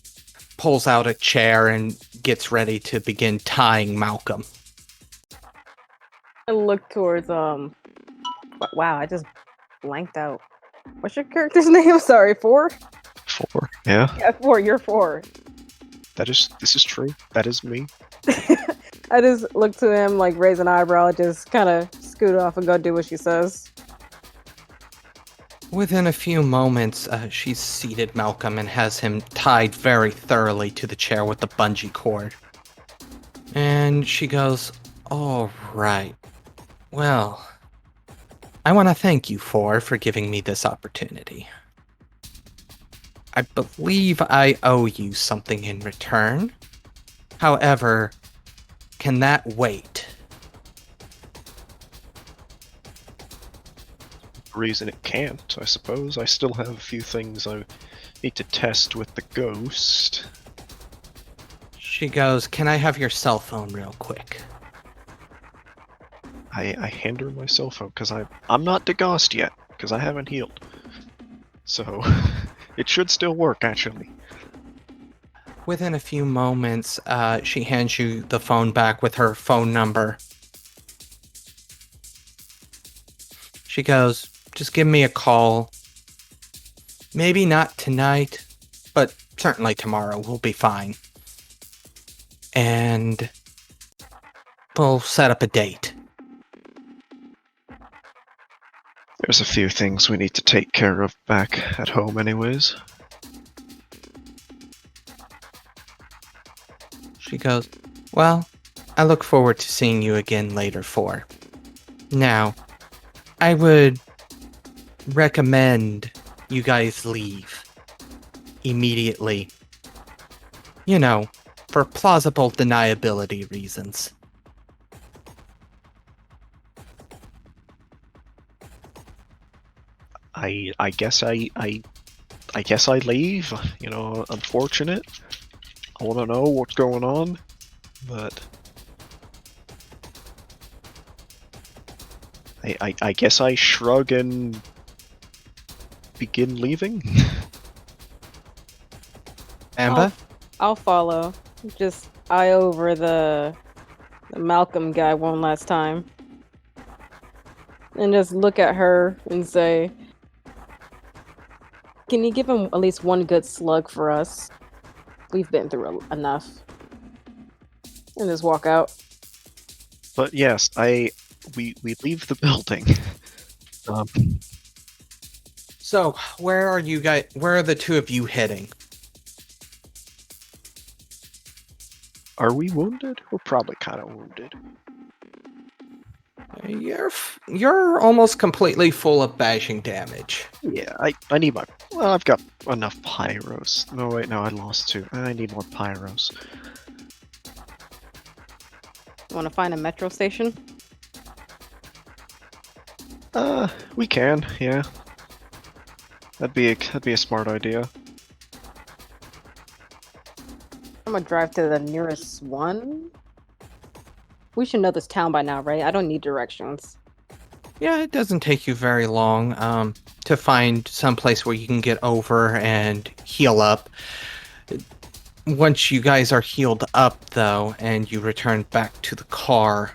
pulls out a chair and gets ready to begin tying Malcolm. I look towards Wow, I just blanked out. What's your character's name? Sorry, 4? 4, yeah. Yeah, 4. You're 4. This is true. That is me. I just look to him, like raise an eyebrow, just kind of scoot off and go do what she says. Within a few moments, she's seated Malcolm and has him tied very thoroughly to the chair with the bungee cord. And she goes, all right. Well, I want to thank you for giving me this opportunity. I believe I owe you something in return. However, can that wait? Reason it can't, I suppose. I still have a few things I need to test with the ghost. She goes, can I have your cell phone real quick? I hand her my cell phone because I'm not degaussed yet because I haven't healed. So it should still work actually. Within a few moments, she hands you the phone back with her phone number. She goes, just give me a call. Maybe not tonight, but certainly tomorrow. We'll be fine. And we'll set up a date. There's a few things we need to take care of back at home anyways. She goes, well, I look forward to seeing you again later, 4. Now, I would recommend you guys leave immediately. You know, for plausible deniability reasons. I guess I guess I leave. You know, unfortunate. I want to know what's going on, but I guess I shrug and begin leaving. Amber? I'll follow. Just eye over the Malcolm guy one last time. And just look at her and say, can you give him at least one good slug for us? We've been through enough. And just walk out. But yes, we leave the building. So, where are you guys? Where are the two of you heading? Are we wounded? We're probably kind of wounded. You're almost completely full of bashing damage. Yeah, I need my. Well, I've got enough pyros. No, wait, no, I lost two. I need more pyros. Want to find a metro station? We can, yeah. That'd be a smart idea. I'm gonna drive to the nearest one. We should know this town by now, right? I don't need directions. Yeah, it doesn't take you very long to find some place where you can get over and heal up. Once you guys are healed up, though, and you return back to the car,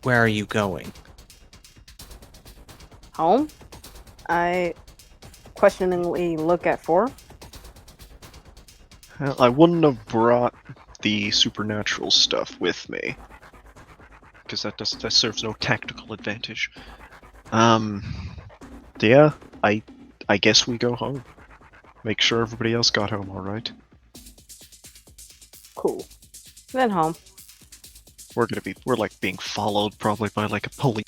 where are you going? Home? I questioningly look at 4. Well, I wouldn't have brought the supernatural stuff with me, because that serves no tactical advantage. Yeah, I guess we go home. Make sure everybody else got home all right. Cool. Then home. We're like being followed probably by like a police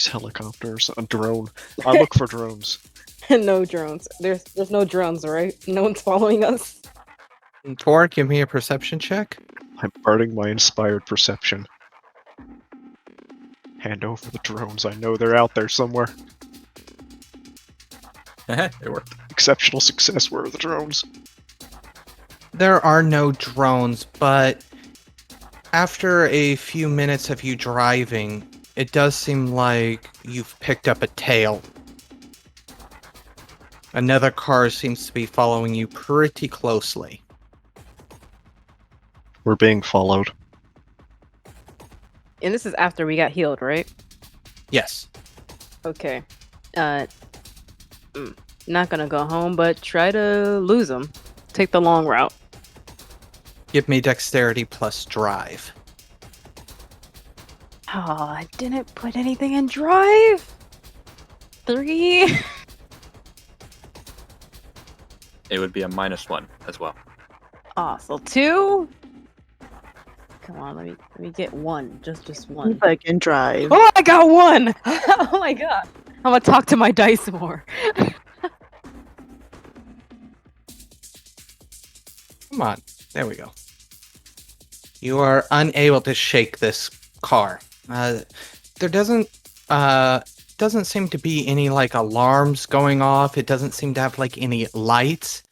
helicopters, a drone. I look for drones. No drones. There's no drones, right? No one's following us. Tor, give me a perception check. I'm burning my inspired perception. Hand over the drones. I know they're out there somewhere. It worked. Exceptional success. Where are the drones? There are no drones, but after a few minutes of you driving, it does seem like you've picked up a tail. Another car seems to be following you pretty closely. We're being followed. And this is after we got healed, right? Yes. Okay. Not gonna go home, but try to lose them. Take the long route. Give me dexterity plus drive. Oh, I didn't put anything in drive. 3. It would be a -1 as well. Oh, so 2. Come on, let me get 1. Just 1. If I can drive. Oh, I got 1. Oh my god. I'm gonna talk to my dice more. Come on. There we go. You are unable to shake this car. There doesn't seem to be any like alarms going off. It doesn't seem to have like any lights.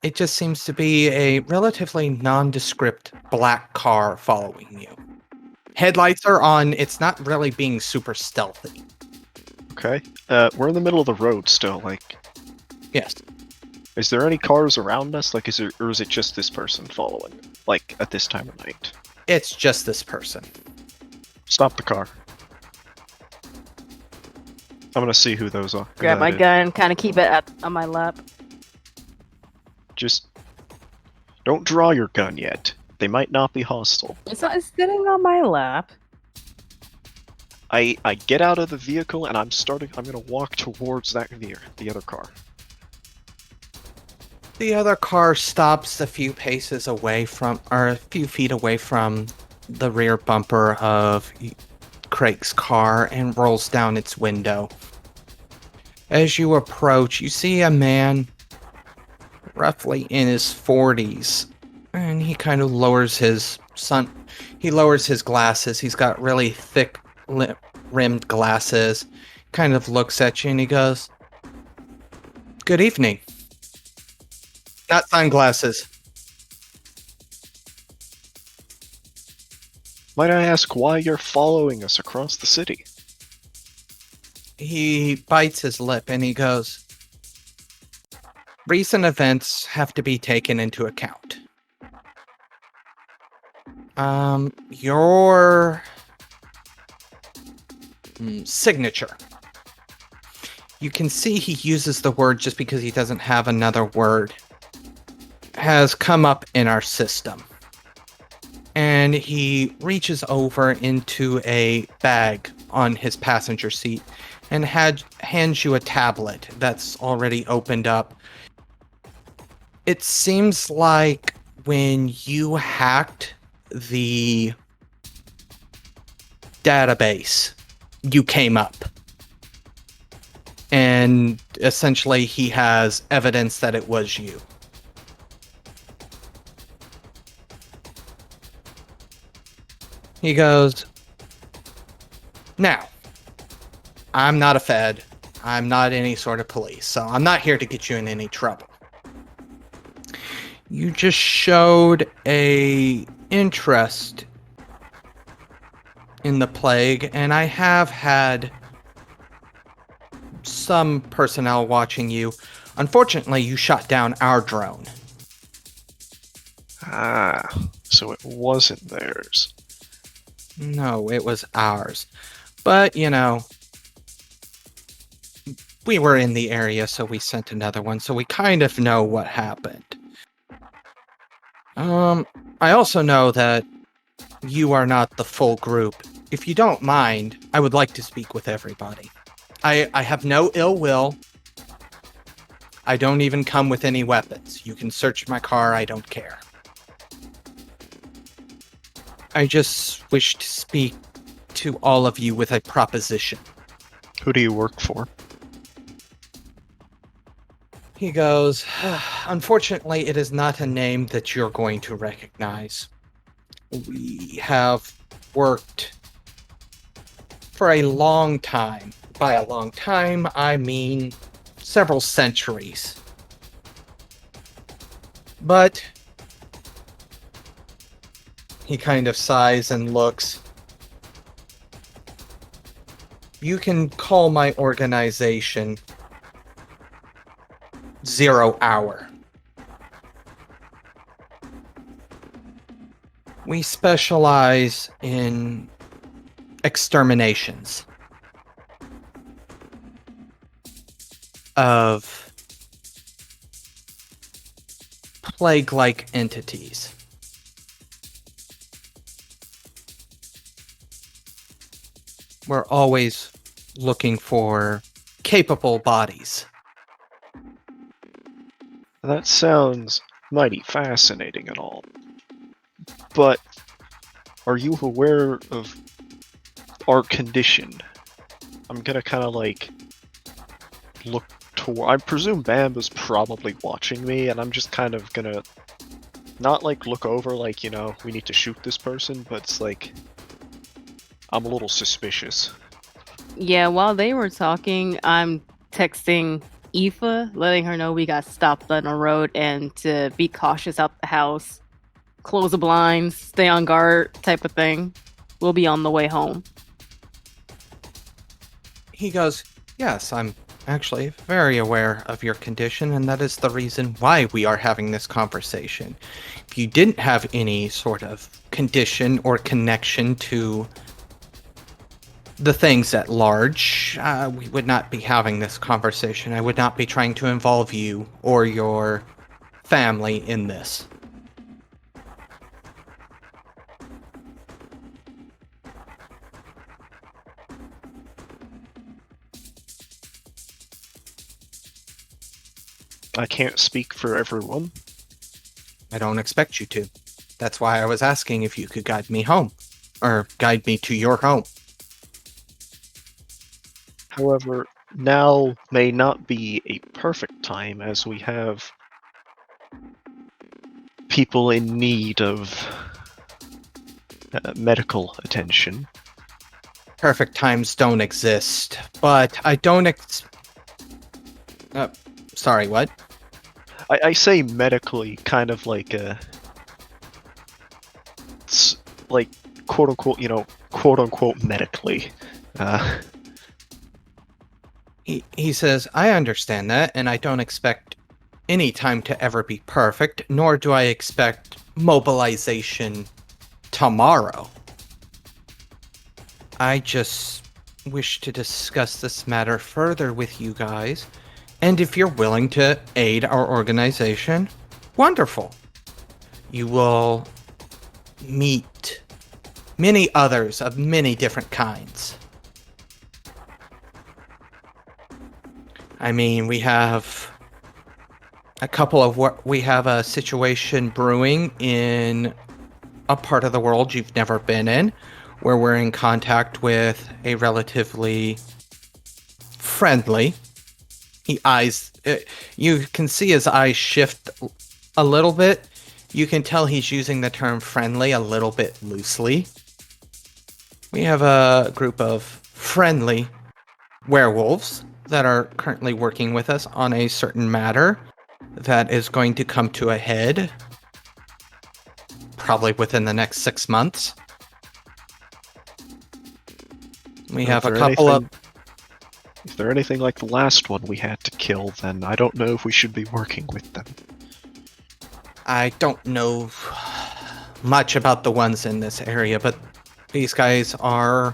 It just seems to be a relatively nondescript black car following you. Headlights are on. It's not really being super stealthy. Okay. We're in the middle of the road still. Like, Yes. is there any cars around us? Like, is it just this person following? Like at this time of night? It's just this person. Stop the car. I'm gonna see who those are. Grab my gun, kind of keep it on my lap. Just don't draw your gun yet. They might not be hostile. It's not sitting on my lap. I get out of the vehicle and I'm gonna walk towards the other car. The other car stops a few paces away from, or a few feet away from the rear bumper of Craig's car and rolls down its window. As you approach, you see a man roughly in his 40s, and he kind of lowers his glasses. He's got really thick rimmed glasses. Kind of looks at you and he goes, "Good evening." Not sunglasses. Might I ask why you're following us across the city? He bites his lip and he goes, "Recent events have to be taken into account. Your signature. You can see he uses the word just because he doesn't have another word. Has come up in our system." And he reaches over into a bag on his passenger seat and hands you a tablet that's already opened up. It seems like when you hacked the database, you came up. And essentially, he has evidence that it was you. He goes, "Now, I'm not a Fed. I'm not any sort of police, so I'm not here to get you in any trouble. You just showed a interest in the plague, and I have had some personnel watching you. Unfortunately, you shot down our drone." Ah, so it wasn't theirs. "No, it was ours. But, we were in the area, so we sent another one, so we kind of know what happened. I also know that you are not the full group. If you don't mind, I would like to speak with everybody. I have no ill will. I don't even come with any weapons. You can search my car, I don't care. I just wish to speak to all of you with a proposition." Who do you work for? He goes, "Unfortunately, it is not a name that you're going to recognize. We have worked for a long time. By a long time, I mean several centuries. But," he kind of sighs and looks, "you can call my organization 0 Hour. We specialize in exterminations of plague-like entities. We're always looking for capable bodies." That sounds mighty fascinating and all. But are you aware of our condition? I'm gonna kind of look toward. I presume Bamba's probably watching me, and I'm just kind of gonna not look over we need to shoot this person, but it's I'm a little suspicious. Yeah, while they were talking, I'm texting Aoife, letting her know we got stopped on the road and to be cautious out the house. Close the blinds, stay on guard, type of thing. We'll be on the way home. He goes, "Yes, I'm actually very aware of your condition, and that is the reason why we are having this conversation. If you didn't have any sort of condition or connection to the things at large, we would not be having this conversation. I would not be trying to involve you or your family in this." I can't speak for everyone. I don't expect you to. That's why I was asking if you could guide me home, or guide me to your home. However, now may not be a perfect time as we have people in need of medical attention. Perfect times don't exist, but I don't sorry, what? I say medically, kind of like like quote unquote, quote unquote medically. He says, I understand that, and I don't expect any time to ever be perfect, nor do I expect mobilization tomorrow. I just wish to discuss this matter further with you guys, and if you're willing to aid our organization, wonderful. You will meet many others of many different kinds. I mean, we have a situation brewing in a part of the world you've never been in, where we're in contact with a relatively friendly. You can see his eyes shift a little bit. You can tell he's using the term friendly a little bit loosely. We have a group of friendly werewolves that are currently working with us on a certain matter that is going to come to a head probably within the next 6 months. We have a couple of... If they're anything like the last one we had to kill, then I don't know if we should be working with them. I don't know much about the ones in this area, but these guys are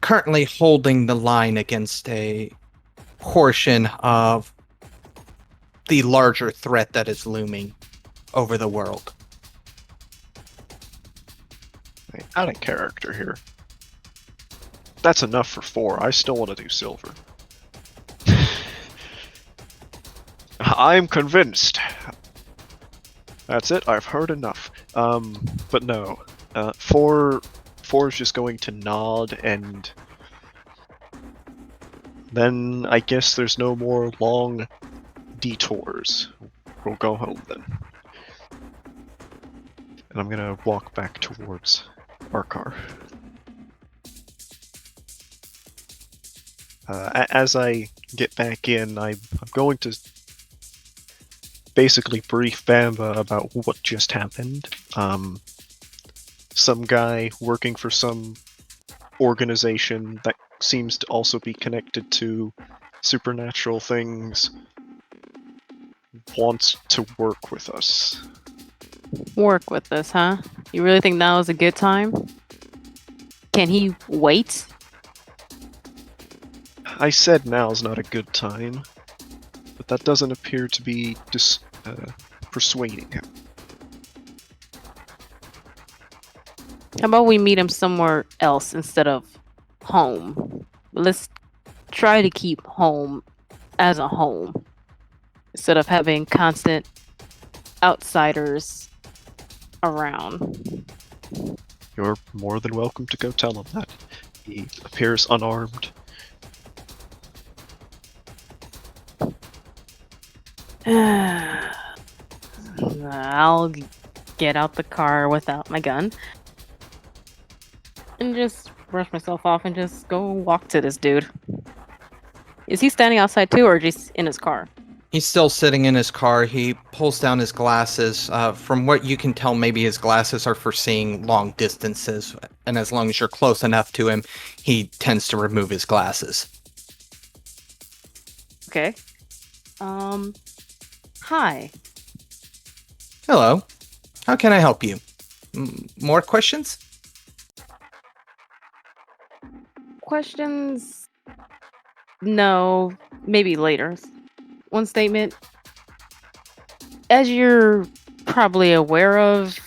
currently holding the line against a portion of the larger threat that is looming over the world. Out of character here. That's enough for 4. I still want to do silver. I'm convinced. That's it. I've heard enough. But no. 4 is just going to nod, and then I guess there's no more long detours. We'll go home then. And I'm gonna walk back towards our car. As I get back in, I'm going to basically brief Bamba about what just happened. Some guy working for some organization that seems to also be connected to supernatural things wants to work with us. Work with us, huh? You really think now is a good time? Can he wait? I said now's not a good time, but that doesn't appear to be persuading him. How about we meet him somewhere else instead of home? Let's try to keep home as a home instead of having constant outsiders around. You're more than welcome to go tell him that. He appears unarmed. I'll get out the car without my gun and just brush myself off and just go walk to this dude. Is he standing outside too, or just in his car? He's still sitting in his car. He pulls down his glasses. From what you can tell, maybe his glasses are for seeing long distances, and as long as you're close enough to him, he tends to remove his glasses. Okay. Hi. Hello. How can I help you? More questions? Questions? No, maybe later. One statement. As you're probably aware of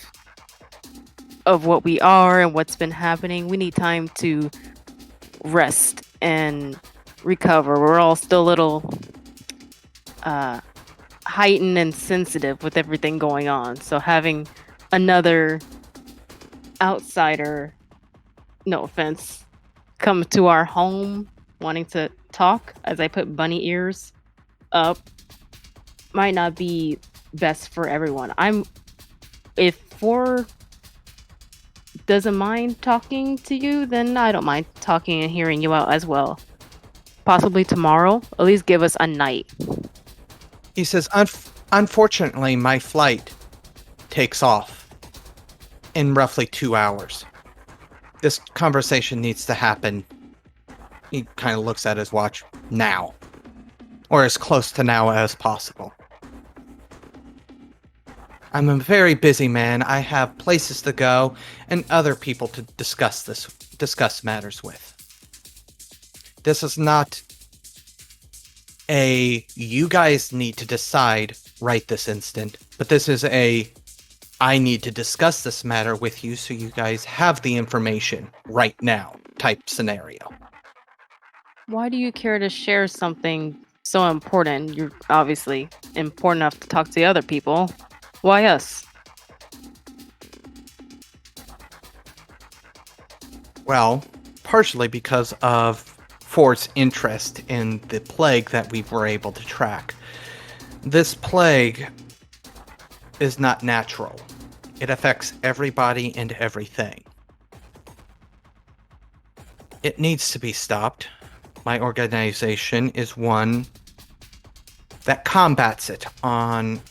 what we are and what's been happening, we need time to rest and recover. We're all still a little heightened and sensitive with everything going on. So having another outsider, no offense, come to our home wanting to talk, as I put bunny ears up, might not be best for everyone. If 4 doesn't mind talking to you, then I don't mind talking and hearing you out as well. Possibly tomorrow. At least give us a night. He says, unfortunately, my flight takes off in roughly 2 hours. This conversation needs to happen. He kind of looks at his watch now, or as close to now as possible. I'm a very busy man. I have places to go and other people to discuss matters with. This is not a you guys need to decide right this instant, but this is a I need to discuss this matter with you so you guys have the information right now type scenario. Why do you care to share something so important? You're obviously important enough to talk to the other people. Why us? Well, partially because of Ford's interest in the plague that we were able to track. This plague is not natural. It affects everybody and everything. It needs to be stopped. My organization is one that combats it on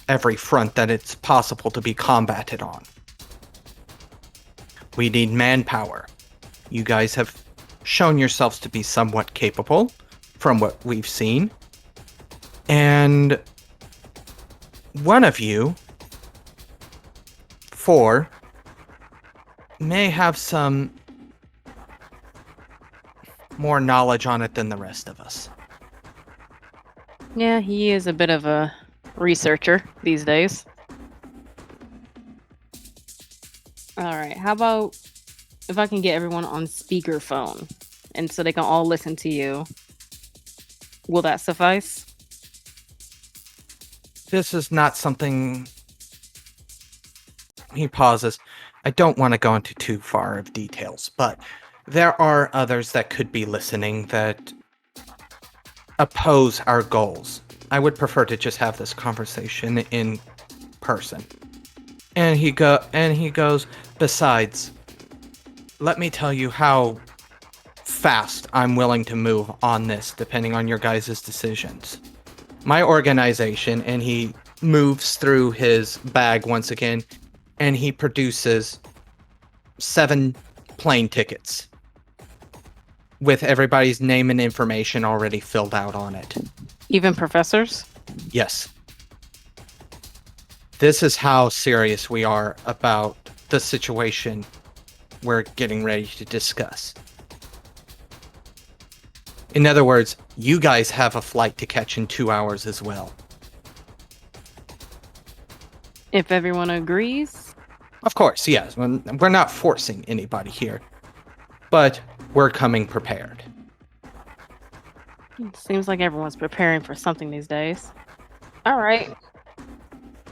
every front that it's possible to be combated on. We need manpower. You guys have shown yourselves to be somewhat capable from what we've seen. And one of you, 4, may have some more knowledge on it than the rest of us. Yeah, he is a bit of a researcher these days. Alright, how about if I can get everyone on speakerphone and so they can all listen to you? Will that suffice? This is not something... He pauses. I don't want to go into too far of details, but there are others that could be listening that oppose our goals. I would prefer to just have this conversation in person. And he goes, besides, let me tell you how fast I'm willing to move on this, depending on your guys' decisions. My organization, and he moves through his bag once again, and he produces 7 plane tickets with everybody's name and information already filled out on it. Even professors? Yes. This is how serious we are about the situation we're getting ready to discuss. In other words, you guys have a flight to catch in 2 hours as well. If everyone agrees? Of course, yes. We're not forcing anybody here. But we're coming prepared. Seems like everyone's preparing for something these days. Alright.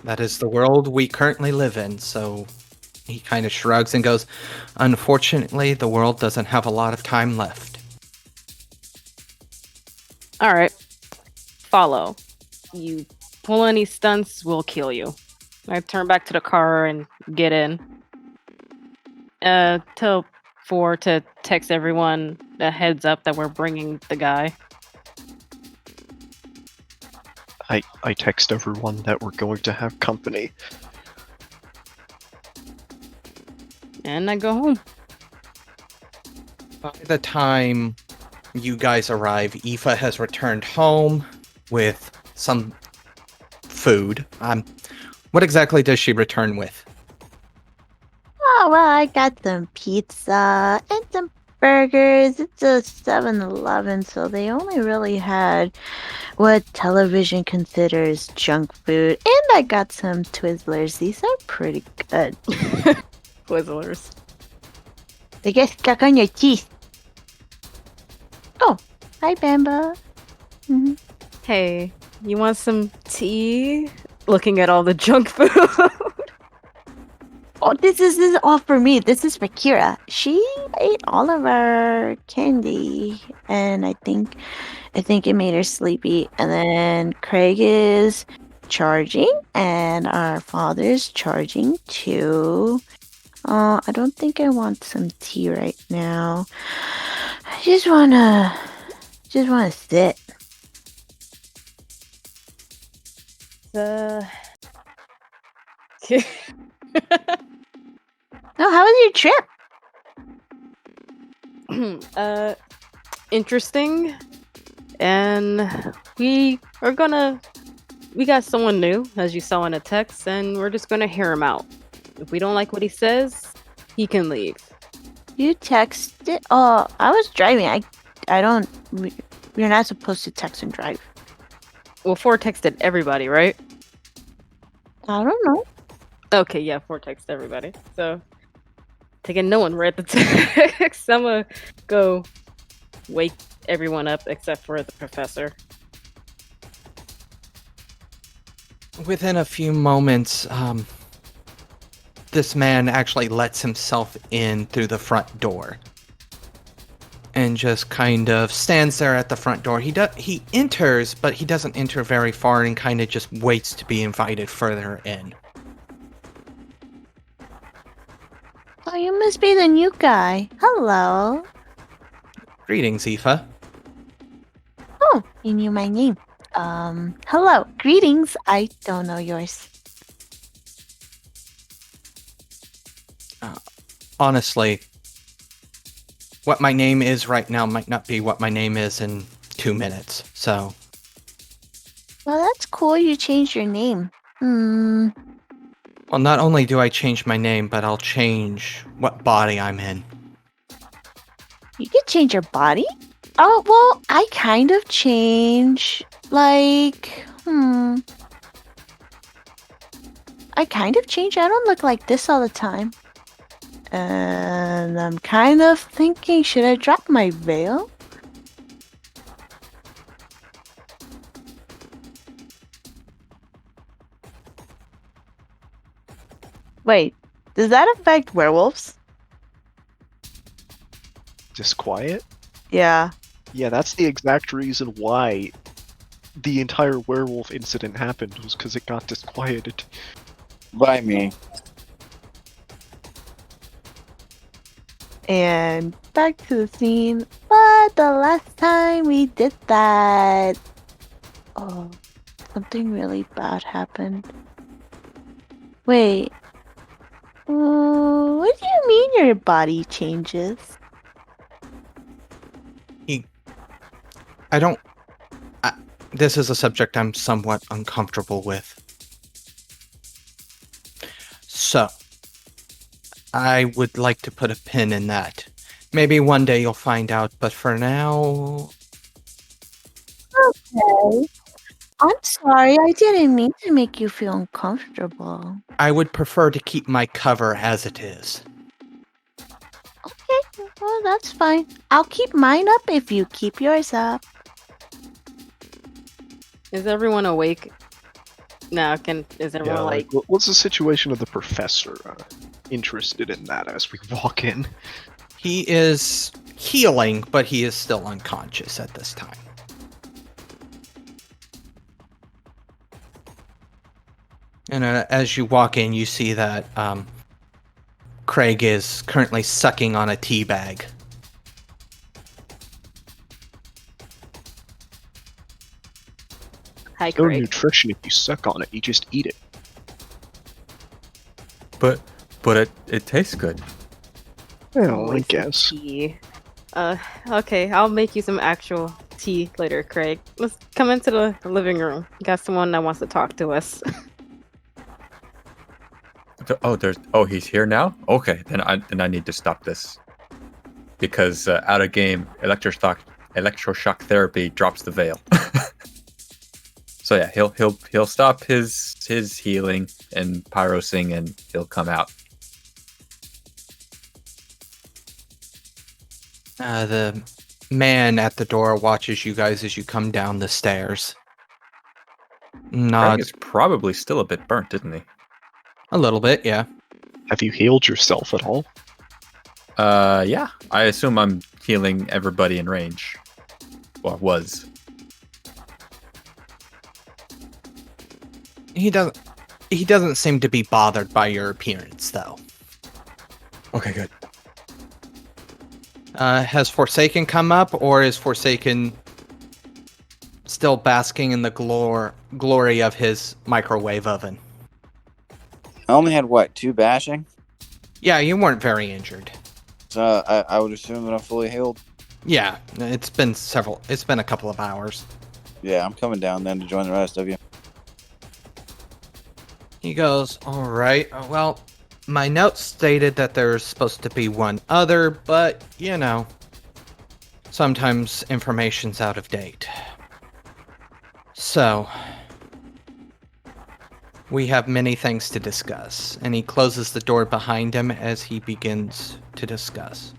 That is the world we currently live in, so he kind of shrugs and goes, unfortunately, the world doesn't have a lot of time left. Alright. Follow. You pull any stunts, we'll kill you. I turn back to the car and get in. Tell 4 to text everyone a heads up that we're bringing the guy. I text everyone that we're going to have company. And I go home. By the time you guys arrive, Aoife has returned home with some food. What exactly does she return with? Oh, well, I got some pizza and some burgers. It's a 7-Eleven, so they only really had what television considers junk food. And I got some Twizzlers. These are pretty good. Twizzlers. They get stuck on your teeth. Oh, hi, Bamba. Mm-hmm. Hey, you want some tea? Looking at all the junk food. Oh, this is all for me. This is for Kira. She ate all of our candy, and I think it made her sleepy. And then Craig is charging, and our father's charging too. I don't think I want some tea right now. I just wanna sit. Uh, No, how was your trip? interesting. And we got someone new, as you saw in a text, and we're just gonna hear him out. If we don't like what he says, he can leave. You texted? Oh, I was driving. I don't. You're not supposed to text and drive. Well, Four texted everybody, right? I don't know. Okay, yeah, Four texted everybody. So, taking no one read the text. I'm gonna go wake everyone up except for the professor. Within a few moments, this man actually lets himself in through the front door and just kind of stands there at the front door. He enters, but he doesn't enter very far and kind of just waits to be invited further in. Oh, you must be the new guy. Hello. Greetings, Aoife. Oh, you knew my name. Hello. Greetings. I don't know yours. Honestly, what my name is right now might not be what my name is in 2 minutes, so... Well, that's cool. You changed your name. Well, not only do I change my name, but I'll change what body I'm in. You could change your body? Oh, well, I kind of change. Like, I kind of change. I don't look like this all the time. And I'm kind of thinking, should I drop my veil? Wait, does that affect werewolves? Disquiet? Yeah. Yeah, that's the exact reason why the entire werewolf incident happened, was because it got disquieted. By me. And back to the scene. But the last time we did that, oh, something really bad happened. Wait. What do you mean your body changes? This is a subject I'm somewhat uncomfortable with. So, I would like to put a pin in that. Maybe one day you'll find out, but for now... Okay. I'm sorry, I didn't mean to make you feel uncomfortable. I would prefer to keep my cover as it is. Okay, well, that's fine. I'll keep mine up if you keep yours up. Is everyone awake? Now, is everyone Yeah, like... what's the situation of the professor? Interested in that as we walk in. He is healing, but he is still unconscious at this time. And as you walk in, you see that Craig is currently sucking on a tea bag. Hi, No Craig. nutrition if you suck on it, you just eat it. But it tastes good. Well, I Waste of guess. tea. Okay, I'll make you some actual tea later, Craig. Let's come into the living room. Got someone that wants to talk to us. He's here now. Okay, then I need to stop this because out of game electroshock therapy drops the veil. So yeah, he'll stop his healing and pyrosing, and he'll come out. The man at the door watches you guys as you come down the stairs. Craig is probably still a bit burnt, isn't he? A little bit, yeah. Have you healed yourself at all? Yeah. I assume I'm healing everybody in range. Well, was. He doesn't seem to be bothered by your appearance, though. Okay, good. Has Forsaken come up, or is Forsaken still basking in the glory of his microwave oven? I only had what, 2 bashing? Yeah, you weren't very injured. So I would assume that I'm fully healed. Yeah, it's been a couple of hours. Yeah, I'm coming down then to join the rest of you. He goes, all right, well, my notes stated that there's supposed to be one other, but, you know, sometimes information's out of date. So, we have many things to discuss, and he closes the door behind him as he begins to discuss.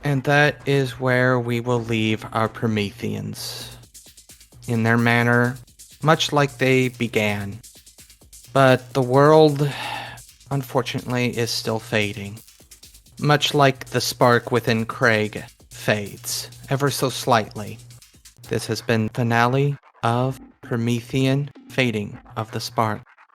And that is where we will leave our Prometheans. In their manner, much like they began. But the world, unfortunately, is still fading. Much like the spark within Craig fades, ever so slightly. This has been finale of Promethean Fading of the Spark.